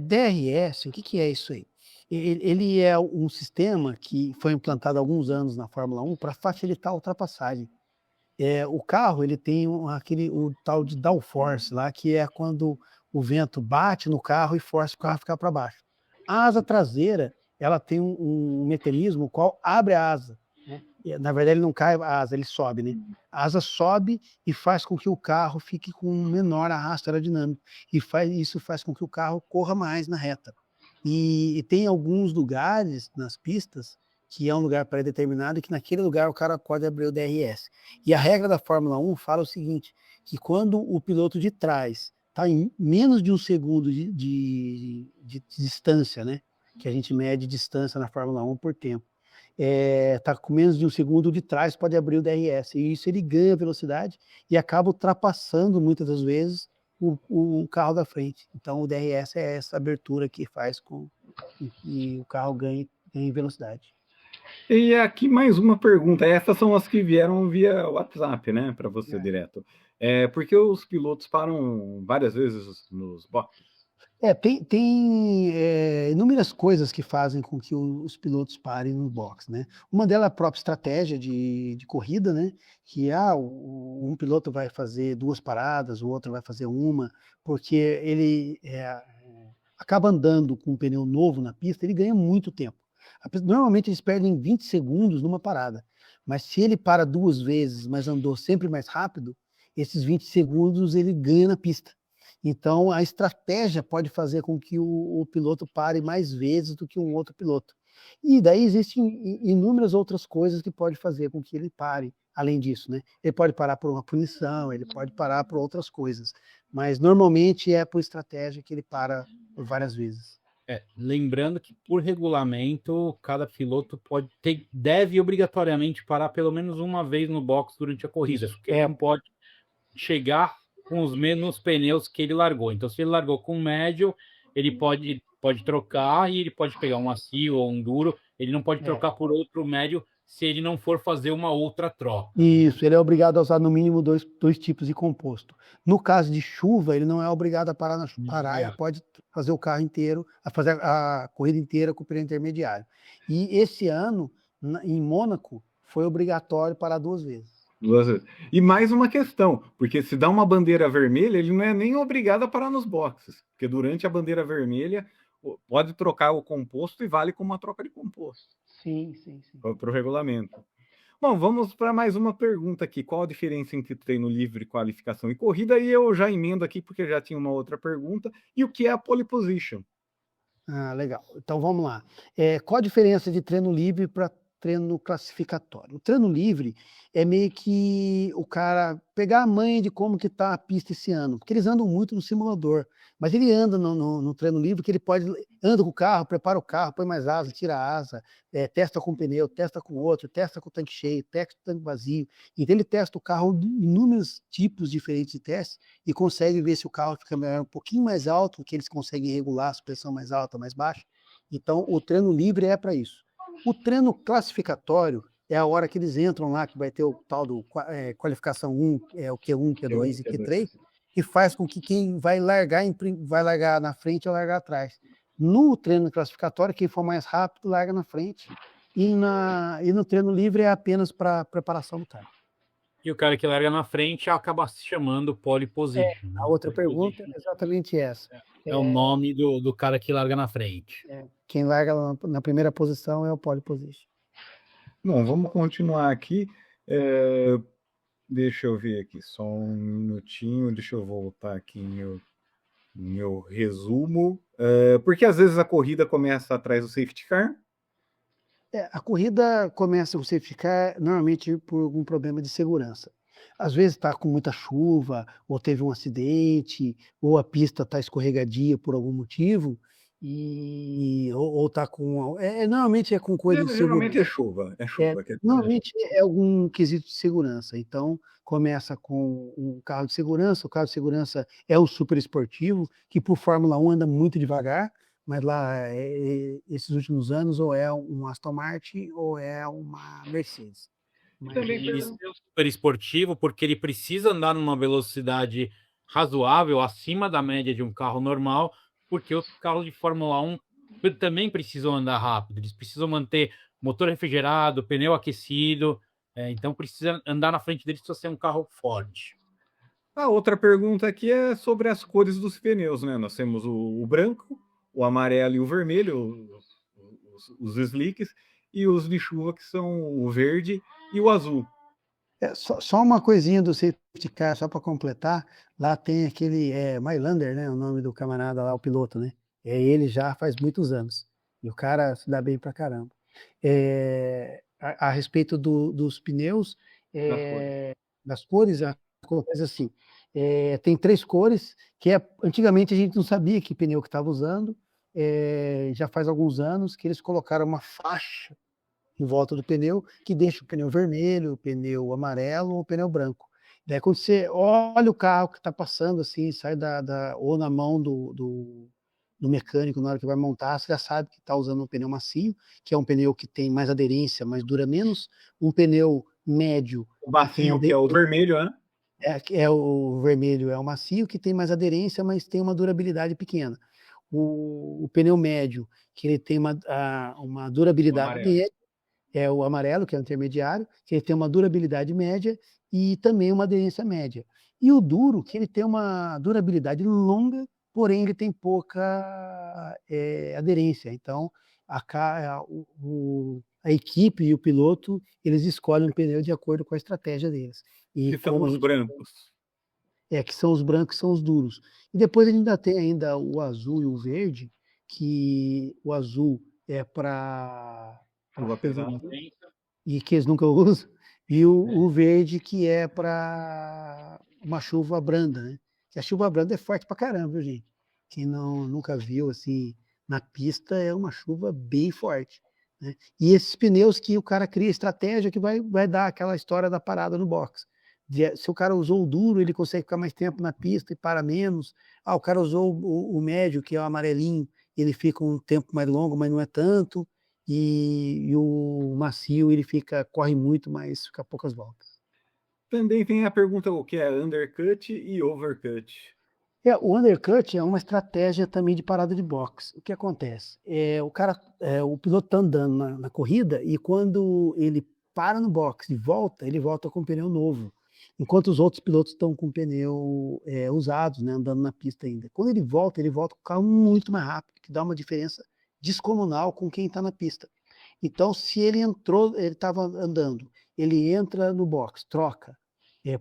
DRS, o que é isso aí? Ele é um sistema que foi implantado há alguns anos na Fórmula 1 para facilitar a ultrapassagem. O carro ele tem o tal de downforce lá, que é quando o vento bate no carro e força o carro a ficar para baixo. A asa traseira ela tem um mecanismo qual abre a asa, né? Na verdade ele não cai a asa, ele sobe, né? A asa sobe e faz com que o carro fique com um menor arrasto aerodinâmico e isso faz com que o carro corra mais na reta. E tem alguns lugares nas pistas que é um lugar pré-determinado e que naquele lugar o cara pode abrir o DRS. E a regra da Fórmula 1 fala o seguinte, que quando o piloto de trás está em menos de um segundo de distância, né? Que a gente mede distância na Fórmula 1 por tempo. Está com menos de um segundo de trás, pode abrir o DRS. E isso ele ganha velocidade e acaba ultrapassando muitas das vezes o carro da frente. Então o DRS é essa abertura que faz com que o carro ganhe velocidade. E aqui mais uma pergunta. Essas são as que vieram via WhatsApp, né, para você direto. Por que os pilotos param várias vezes nos boxes? Tem inúmeras coisas que fazem com que os pilotos parem no box, né? Uma delas é a própria estratégia de corrida, né? Que um piloto vai fazer 2 paradas, o outro vai fazer uma, porque ele acaba andando com um pneu novo na pista, ele ganha muito tempo. Normalmente eles perdem 20 segundos numa parada, mas se ele para 2 vezes, mas andou sempre mais rápido, esses 20 segundos ele ganha na pista. Então, a estratégia pode fazer com que o piloto pare mais vezes do que um outro piloto. E daí existem inúmeras outras coisas que pode fazer com que ele pare, além disso, né? Ele pode parar por uma punição, ele pode parar por outras coisas, mas normalmente é por estratégia que ele para por várias vezes. Lembrando que, por regulamento, cada piloto deve obrigatoriamente parar pelo menos uma vez no box durante a corrida, porque não pode chegar com os mesmos pneus que ele largou. Então, se ele largou com médio, ele pode trocar e ele pode pegar um macio ou um duro. Ele não pode trocar por outro médio se ele não for fazer uma outra troca. Isso, ele é obrigado a usar no mínimo dois tipos de composto. No caso de chuva, ele não é obrigado a parar na parar, ele pode fazer o carro inteiro, fazer a corrida inteira com o pneu intermediário. E esse ano, em Mônaco, foi obrigatório parar 2 vezes. E mais uma questão, porque se dá uma bandeira vermelha, ele não é nem obrigado a parar nos boxes, porque durante a bandeira vermelha pode trocar o composto e vale como uma troca de composto. Sim. Para o regulamento. Bom, vamos para mais uma pergunta aqui. Qual a diferença entre treino livre, qualificação e corrida? E eu já emendo aqui, porque já tinha uma outra pergunta. E o que é a pole position? Legal. Então vamos lá. Qual a diferença de treino livre para treino classificatório? O treino livre é meio que o cara pegar a manha de como que tá a pista esse ano, porque eles andam muito no simulador, mas ele anda no treino livre que ele anda com o carro, prepara o carro, põe mais asa, tira a asa, testa com o pneu, testa com o outro, testa com o tanque cheio, testa com o tanque vazio. Então ele testa o carro em inúmeros tipos diferentes de testes e consegue ver se o carro fica um pouquinho mais alto, que eles conseguem regular a suspensão mais alta, mais baixa. Então o treino livre é para isso. O treino classificatório é a hora que eles entram lá, que vai ter o tal do qualificação 1, o Q1, Q2 e Q3, que faz com que quem vai largar, vai largar na frente ou largar atrás. No treino classificatório, quem for mais rápido, larga na frente. E no treino livre é apenas para preparação do cara. E o cara que larga na frente acaba se chamando pole position. A outra pergunta é exatamente essa. É o nome do cara que larga na frente. Quem larga na primeira posição é o pole position. Bom, vamos continuar aqui. Deixa eu ver aqui, só um minutinho. Deixa eu voltar aqui em meu resumo. Porque às vezes a corrida começa atrás do safety car. A corrida começa com o safety car normalmente por algum problema de segurança. Às vezes está com muita chuva, ou teve um acidente, ou a pista está escorregadia por algum motivo, ou está com... normalmente é com coisa de segurança. Geralmente é chuva. Normalmente é algum quesito de segurança. Então, começa com um carro de segurança. O carro de segurança é o super esportivo, que por Fórmula 1 anda muito devagar, mas lá, esses últimos anos, ou é um Aston Martin ou é uma Mercedes. Ele é super esportivo porque ele precisa andar numa velocidade razoável, acima da média de um carro normal, porque os carros de Fórmula 1 também precisam andar rápido, eles precisam manter motor refrigerado, pneu aquecido, então precisa andar na frente deles para ser um carro forte. A outra pergunta aqui é sobre as cores dos pneus, né? Nós temos o branco, o amarelo e o vermelho, os slicks, e os de chuva que são o verde e o azul. Só uma coisinha do safety car, só para completar, lá tem aquele Mylander, né, o nome do camarada lá, o piloto, né? Ele já faz muitos anos, e o cara se dá bem pra caramba. A respeito dos pneus, das cores, acontece assim, tem 3 cores, que antigamente a gente não sabia que pneu que estava usando, já faz alguns anos que eles colocaram uma faixa em volta do pneu que deixa o pneu vermelho, o pneu amarelo ou o pneu branco. Daí quando você olha o carro que está passando assim, sai ou na mão do mecânico na hora que vai montar, você já sabe que está usando um pneu macio, que é um pneu que tem mais aderência, mas dura menos, um pneu médio. O macio, que é o vermelho, né? O vermelho é o macio, que tem mais aderência, mas tem uma durabilidade pequena. O pneu médio, que ele tem uma durabilidade média, é o amarelo, que é o intermediário, que ele tem uma durabilidade média e também uma aderência média. E o duro, que ele tem uma durabilidade longa, porém ele tem pouca aderência. Então, a equipe e o piloto, eles escolhem o pneu de acordo com a estratégia deles. Que são os brancos. Que são os brancos, são os duros. E depois a gente ainda tem o azul e o verde, que o azul é para e que eles nunca usam, e o verde que é para uma chuva branda, né? Que a chuva branda é forte pra caramba, viu, gente? Quem nunca viu assim na pista, é uma chuva bem forte, né? E esses pneus que o cara cria estratégia que vai dar aquela história da parada no box. Se o cara usou o duro, ele consegue ficar mais tempo na pista e para menos. O cara usou o médio, que é o amarelinho, ele fica um tempo mais longo, mas não é tanto. E o macio, ele corre muito, mas fica poucas voltas. Também tem a pergunta o que é undercut e overcut. O undercut é uma estratégia também de parada de boxe. O que acontece? O piloto está andando na corrida e quando ele para no boxe e volta, ele volta com pneu novo. Enquanto os outros pilotos estão com pneu usados, né, andando na pista ainda. Quando ele volta com o carro muito mais rápido, que dá uma diferença descomunal com quem está na pista. Então, se ele estava andando, ele entra no box, troca,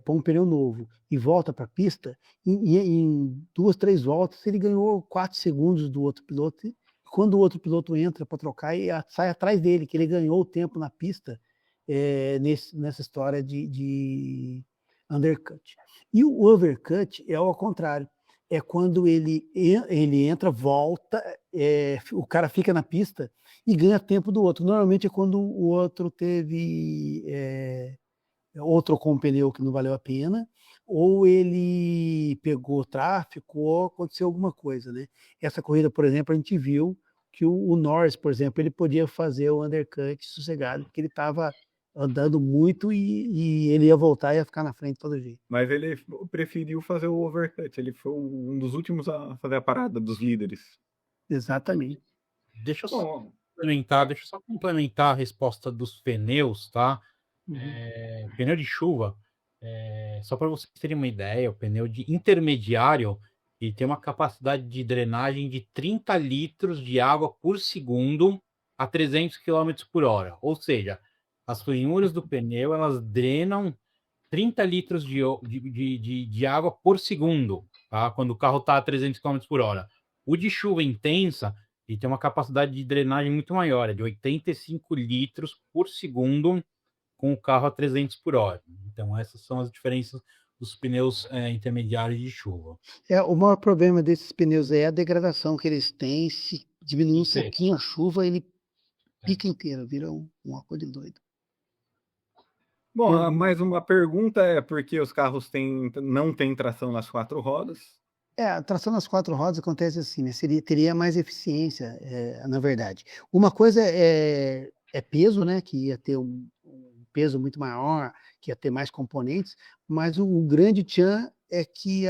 põe um pneu novo e volta para a pista, em 2, 3 voltas, ele ganhou 4 segundos do outro piloto. E quando o outro piloto entra para trocar, e sai atrás dele, que ele ganhou o tempo na pista nessa história de undercut. E o overcut é ao contrário. É quando ele entra, volta, o cara fica na pista e ganha tempo do outro. Normalmente é quando o outro teve outro com um pneu que não valeu a pena, ou ele pegou tráfego, ou aconteceu alguma coisa, né? Essa corrida, por exemplo, a gente viu que o Norris, por exemplo, ele podia fazer o undercut sossegado, porque ele estava andando muito e ele ia voltar e ia ficar na frente de todo jeito. Mas ele preferiu fazer o overcut. Ele foi um dos últimos a fazer a parada dos líderes. Exatamente. Deixa eu só Bom, complementar a resposta dos pneus, tá? Uhum. Pneu de chuva, só para vocês terem uma ideia, o pneu de intermediário ele tem uma capacidade de drenagem de 30 litros de água por segundo a 300 km por hora. Ou seja, as ranhuras do pneu elas drenam 30 litros de água por segundo, tá? Quando o carro está a 300 km por hora. O de chuva intensa ele tem uma capacidade de drenagem muito maior, é de 85 litros por segundo com o carro a 300 por hora. Então, essas são as diferenças dos pneus intermediários de chuva. O maior problema desses pneus é a degradação que eles têm. Se diminuir um Sim. pouquinho a chuva, ele pica inteiro, vira uma coisa de doido. bom, mais uma pergunta é por que os carros não têm tração nas 4 rodas? A tração nas 4 rodas acontece assim, né? Teria mais eficiência, na verdade. Uma coisa é peso, né? Que ia ter um peso muito maior, que ia ter mais componentes, mas o grande tchan é que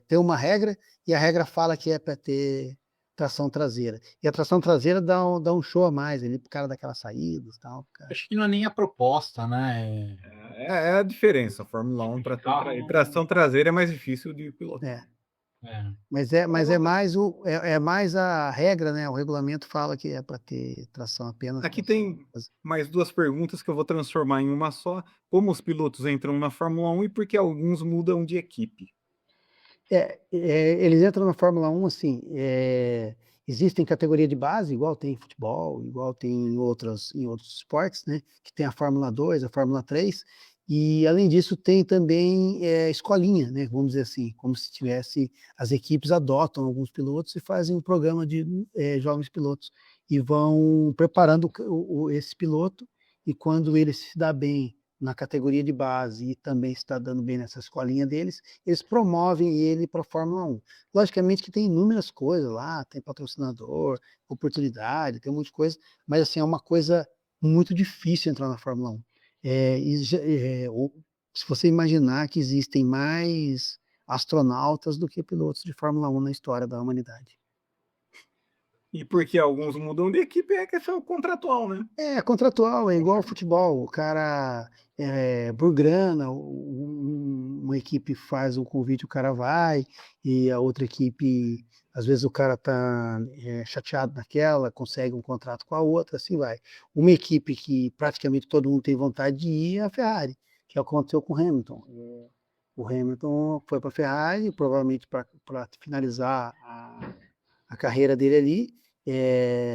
tem uma regra, e a regra fala que é para ter tração traseira. E a tração traseira dá um show a mais ali pro cara daquelas saídas e tal. Cara. Acho que não é nem a proposta, né? É a diferença. A Fórmula 1 para tração traseira é mais difícil de pilotar. Mas é mais a regra, né? O regulamento fala que é para ter tração apenas. Aqui tem mais 2 perguntas que eu vou transformar em uma só. Como os pilotos entram na Fórmula 1 e por que alguns mudam de equipe? Eles entram na Fórmula 1 assim. Existem categoria de base, igual tem em futebol, igual tem em outros esportes, né? Que tem a Fórmula 2, a Fórmula 3. E, além disso, tem também escolinha, né? Vamos dizer assim, como se tivesse... As equipes adotam alguns pilotos e fazem um programa de jovens pilotos. E vão preparando esse piloto, e quando ele se dá bem na categoria de base e também está dando bem nessa escolinha deles, eles promovem ele para a Fórmula 1. Logicamente que tem inúmeras coisas lá, tem patrocinador, oportunidade, tem um monte de coisa, mas assim, é uma coisa muito difícil entrar na Fórmula 1. Se você imaginar que existem mais astronautas do que pilotos de Fórmula 1 na história da humanidade. E porque alguns mudam de equipe é questão contratual, né? Contratual, é igual ao futebol. O cara, por grana, uma equipe faz o convite, o cara vai, e a outra equipe, às vezes o cara tá chateado naquela, consegue um contrato com a outra, assim vai. Uma equipe que praticamente todo mundo tem vontade de ir é a Ferrari, que aconteceu com o Hamilton. O Hamilton foi para a Ferrari, provavelmente para finalizar a carreira dele ali.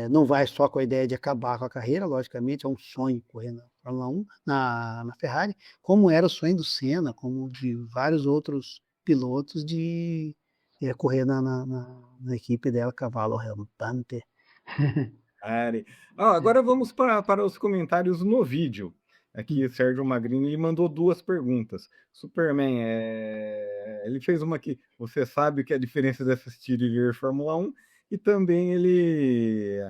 Não vai só com a ideia de acabar com a carreira, logicamente, é um sonho correr na Fórmula 1, na Ferrari, como era o sonho do Senna, como de vários outros pilotos de correr na equipe dela, cavalo rampante. Agora vamos para os comentários no vídeo. Aqui o Sérgio Magrini mandou 2 perguntas. Superman, ele fez uma aqui. Você sabe o que é a diferença de assistir e ver Fórmula 1? E também ele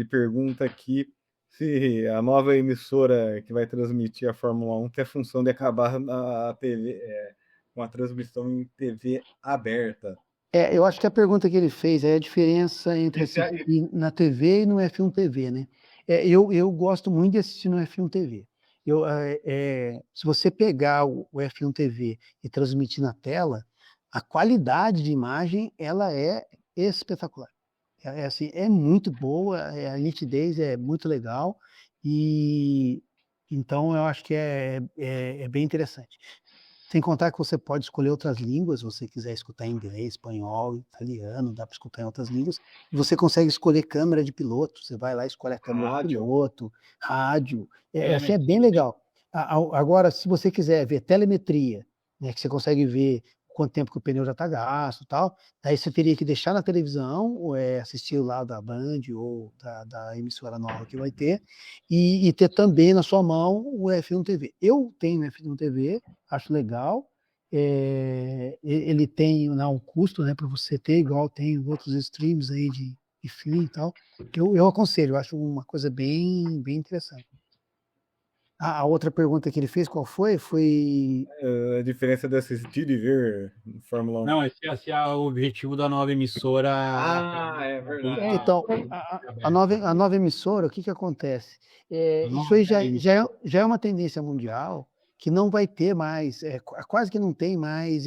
pergunta aqui se a nova emissora que vai transmitir a Fórmula 1 tem a função de acabar na TV, com a transmissão em TV aberta. Eu acho que a pergunta que ele fez é a diferença entre assistir na TV e no F1 TV, né? Eu gosto muito de assistir no F1 TV. Se você pegar o F1 TV e transmitir na tela, a qualidade de imagem ela é espetacular. Assim, é muito boa, a nitidez é muito legal, e então eu acho que é bem interessante. Sem contar que você pode escolher outras línguas, se você quiser escutar em inglês, espanhol, italiano, dá para escutar em outras línguas, e você consegue escolher câmera de piloto, você vai lá e escolhe a câmera do piloto, rádio, assim, é bem legal. Agora, se você quiser ver telemetria, né, que você consegue ver quanto tempo que o pneu já está gasto e tal, aí você teria que deixar na televisão, ou assistir lá da Band ou da emissora nova que vai ter, e ter também na sua mão o F1 TV. Eu tenho o F1 TV, acho legal, ele tem um custo, né, para você ter, igual tem outros streams aí de filme e tal, que eu aconselho, eu acho uma coisa bem, bem interessante. A outra pergunta que ele fez, qual foi? Foi. A diferença de assistir e ver Fórmula 1. Não, esse é o objetivo da nova emissora. É verdade. Então, a nova emissora, o que que acontece? Isso aí já é uma tendência mundial que não vai ter mais, quase que não tem mais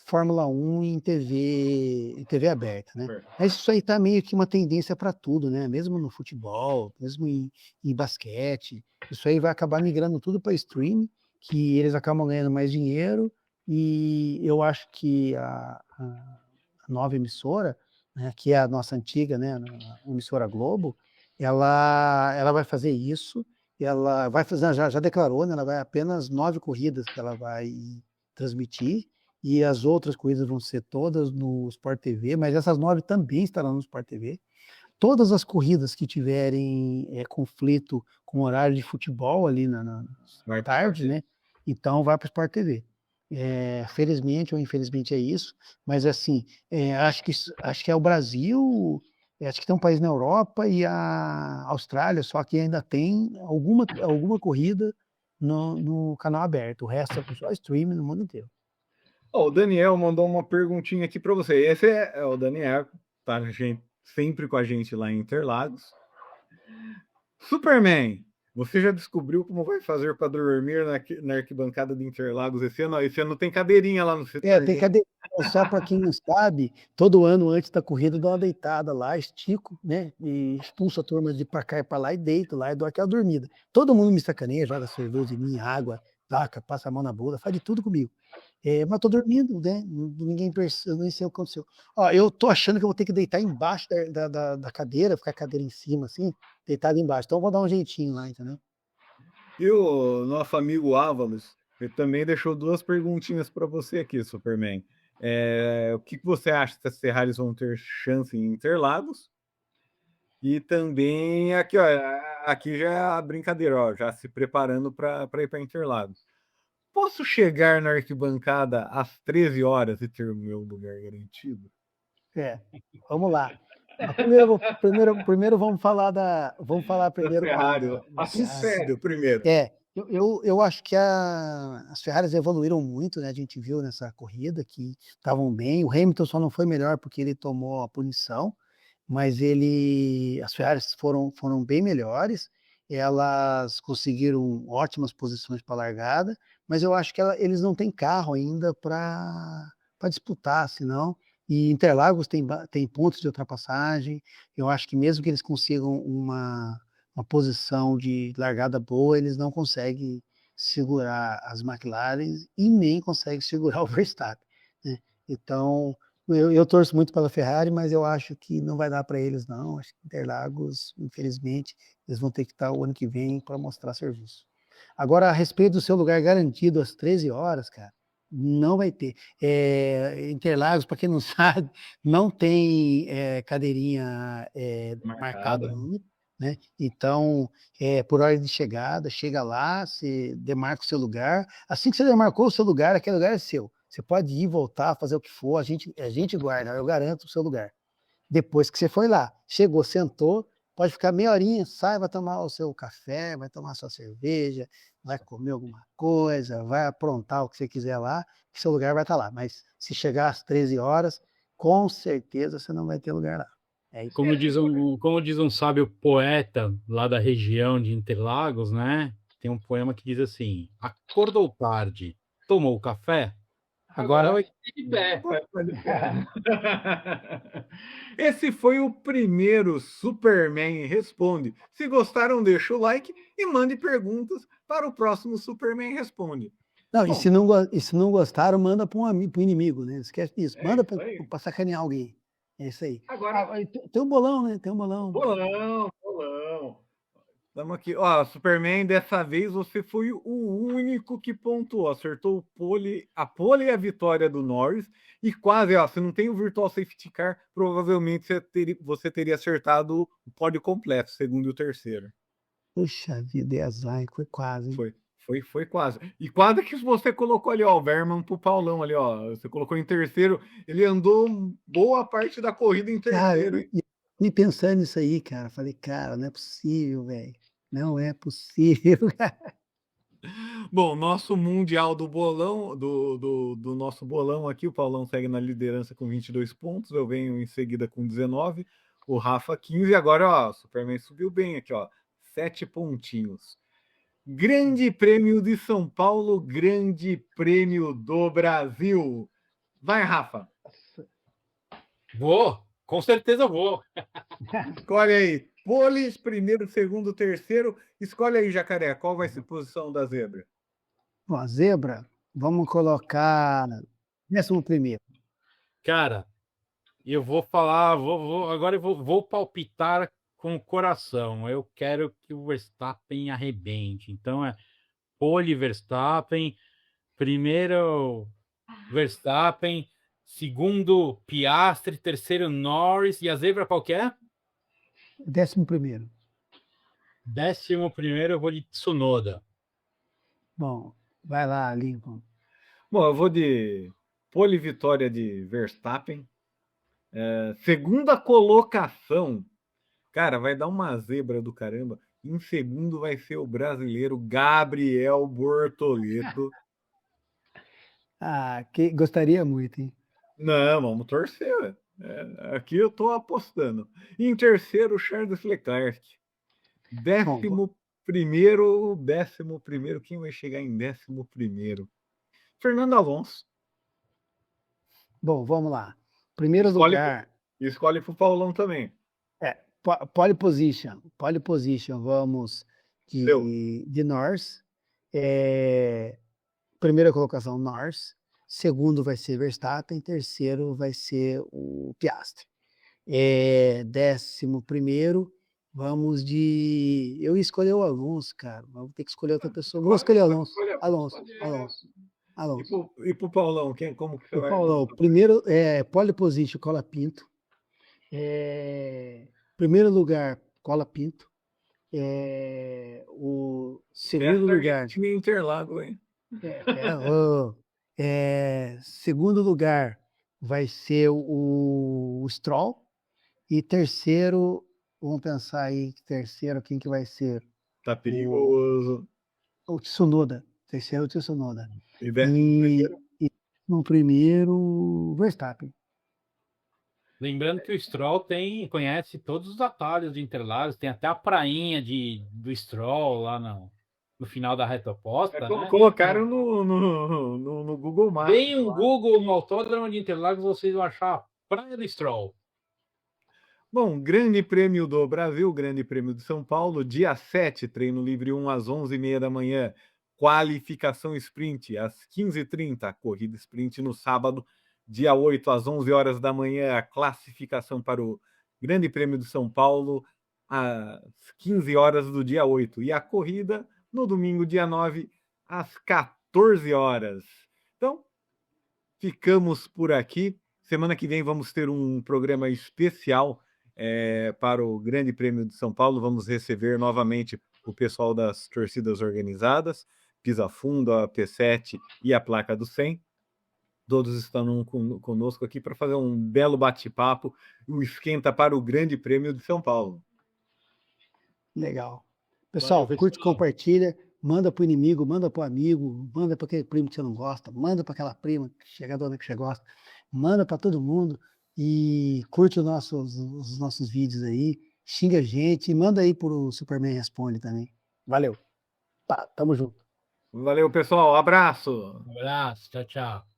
Fórmula 1 em TV aberta, né? Mas isso aí tá meio que uma tendência para tudo, né? Mesmo no futebol, mesmo em basquete, isso aí vai acabar migrando tudo para streaming, que eles acabam ganhando mais dinheiro, e eu acho que a nova emissora, né, que é a nossa antiga, né, a emissora Globo, ela vai fazer isso, ela vai fazer, já declarou, né, ela vai apenas 9 corridas que ela vai transmitir, e as outras corridas vão ser todas no Sport TV, mas essas 9 também estarão no Sport TV. Todas as corridas que tiverem conflito com o horário de futebol ali na tarde, né, então vai para o Sport TV. Felizmente ou infelizmente é isso, mas assim, acho que é o Brasil, acho que tem um país na Europa e a Austrália, só que ainda tem alguma corrida no canal aberto, o resto é só streaming no mundo inteiro. O Daniel mandou uma perguntinha aqui para você. Esse é o Daniel, tá sempre com a gente lá em Interlagos. Superman, você já descobriu como vai fazer para dormir na arquibancada de Interlagos esse ano? Esse ano tem cadeirinha lá no setor. Tem cadeirinha. Só para quem não sabe, todo ano antes da corrida eu dou uma deitada lá, estico, né? E expulso a turma de para cá e para lá e deito lá e dou aquela dormida. Todo mundo me sacaneia, joga cerveja em mim, água, taca, passa a mão na bunda, faz de tudo comigo. Mas tô dormindo, né? Ninguém percebeu, nem sei o que aconteceu. Eu tô achando que eu vou ter que deitar embaixo da cadeira, ficar a cadeira em cima, assim, deitado embaixo. Então eu vou dar um jeitinho lá, entendeu? E o nosso amigo Ávalos, ele também deixou 2 perguntinhas para você aqui, Superman. O que você acha que as Ferraris vão ter chance em Interlagos? E também aqui, ó, aqui já é a brincadeira, ó, já se preparando para ir para Interlagos. Posso chegar na arquibancada às 13 horas e ter o meu lugar garantido? Vamos lá. Primeiro vamos falar primeiro Ferrari. da Ferrari. Sério, primeiro. Eu acho que as Ferraris evoluíram muito, né? A gente viu nessa corrida que estavam bem. O Hamilton só não foi melhor porque ele tomou a punição, mas as Ferraris foram bem melhores. Elas conseguiram ótimas posições para a largada, mas eu acho que eles não têm carro ainda para disputar, senão. E Interlagos tem pontos de ultrapassagem. Eu acho que mesmo que eles consigam uma posição de largada boa, eles não conseguem segurar as McLaren e nem conseguem segurar o Verstappen, né? Então, eu torço muito pela Ferrari, mas eu acho que não vai dar para eles, não. Acho que Interlagos, infelizmente, eles vão ter que estar o ano que vem para mostrar serviço. Agora, a respeito do seu lugar garantido às 13 horas, cara, não vai ter. Interlagos, para quem não sabe, não tem cadeirinha marcada, né? Então, por ordem de chegada, chega lá, você demarca o seu lugar. Assim que você demarcou o seu lugar, aquele lugar é seu. Você pode ir, voltar, fazer o que for, a gente guarda, eu garanto o seu lugar. Depois que você foi lá, chegou, sentou, pode ficar meia horinha, sai, vai tomar o seu café, vai tomar a sua cerveja, vai comer alguma coisa, vai aprontar o que você quiser lá, que seu lugar vai estar lá. Mas se chegar às 13 horas, com certeza você não vai ter lugar lá. Como diz um sábio poeta lá da região de Interlagos, né? Tem um poema que diz assim: acordou tarde, tomou café, agora vai de pé. Esse foi o primeiro Superman Responde. Se gostaram, deixa o like e mande perguntas para o próximo Superman Responde. Não, e se não gostaram, manda para o inimigo, né? Esquece disso. Manda para sacanear alguém. É isso aí. Agora tem um bolão, né? Tem um bolão. Bolão. Estamos aqui. Ó, Superman, dessa vez você foi o único que pontuou. Acertou a pole e a vitória do Norris. E quase, ó, se não tem o Virtual Safety Car, provavelmente você teria acertado o pódio completo, segundo e o terceiro. Puxa vida, é azar, foi quase. Hein? Foi quase. E quase que você colocou ali, ó, o Verman pro Paulão ali, ó. Você colocou em terceiro. Ele andou boa parte da corrida em terceiro. Cara, me pensando nisso aí, cara, falei, cara, não é possível, velho. Não é possível. Bom, nosso Mundial do Bolão, do nosso bolão aqui, o Paulão segue na liderança com 22 pontos, eu venho em seguida com 19, o Rafa 15, agora, ó, o Superman subiu bem aqui, ó, 7 pontinhos. Grande Prêmio de São Paulo, Grande Prêmio do Brasil. Vai, Rafa. Vou, com certeza vou. Escolhe aí. Pole, primeiro, segundo, terceiro. Escolhe aí, Jacaré. Qual vai ser a posição da zebra? Bom, a zebra, vamos colocar 11º. Cara, eu vou falar, agora eu vou palpitar com o coração. Eu quero que o Verstappen arrebente. Então é pole Verstappen, primeiro Verstappen, segundo Piastri, terceiro Norris, e a zebra qual que é? 11º. 11º eu vou de Tsunoda. Bom, vai lá, Lincoln. Bom, eu vou de pole vitória de Verstappen. Segunda colocação. Cara, vai dar uma zebra do caramba. Em segundo vai ser o brasileiro Gabriel Bortoleto. Gostaria muito, hein? Não, vamos torcer. Aqui eu tô apostando. Em terceiro, Charles Leclerc. 11º, quem vai chegar em 11º? Fernando Alonso. Bom, vamos lá. Primeiro Escolhe lugar. Escolhe pro Paulão também. Pole position. Pole position, vamos de Norris. Primeira colocação, Norris. Segundo vai ser Verstappen. Terceiro vai ser o Piastri. 11º, vamos de... Eu escolhi o Alonso, cara. Vamos ter que escolher outra pessoa. Vou escolher o Alonso. Alonso. E pro Paulão, como que você vai? Paulão, primeiro, pole position, Cola Pinto. Primeiro lugar, Cola Pinto. O segundo lugar... Interlagos, hein? Segundo lugar vai ser o Stroll. E terceiro, vamos pensar aí, terceiro, quem que vai ser? Tá perigoso. O Tsunoda. Terceiro, o Tsunoda. E no primeiro, Verstappen. Lembrando que o Stroll conhece todos os atalhos de Interlagos, tem até a prainha do Stroll lá no final da reta oposta. Né? Colocaram no Google Maps. Tem um Google no Autódromo de Interlagos, vocês vão achar a praia do Stroll. Bom, Grande Prêmio do Brasil, Grande Prêmio de São Paulo, dia 7, treino livre 1 às 11h30 da manhã, qualificação sprint às 15h30, corrida sprint no sábado, dia 8 às 11 horas da manhã, a classificação para o Grande Prêmio de São Paulo às 15 horas do dia 8 e a corrida no domingo, dia 9, às 14 horas. Então, ficamos por aqui. Semana que vem vamos ter um programa especial para o Grande Prêmio de São Paulo. Vamos receber novamente o pessoal das torcidas organizadas, Pisa Fundo, a P7 e a Placa do 100. Todos estão conosco aqui para fazer um belo bate-papo, o esquenta para o Grande Prêmio de São Paulo. Legal. Pessoal, curte, compartilha, manda para o inimigo, manda para o amigo, manda para aquele primo que você não gosta, manda para aquela prima chegadora que você gosta, manda para todo mundo e curte os nossos vídeos aí, xinga a gente e manda aí pro Superman Responde também. Valeu. Tamo junto. Valeu, pessoal. Abraço. Um abraço. Tchau, tchau.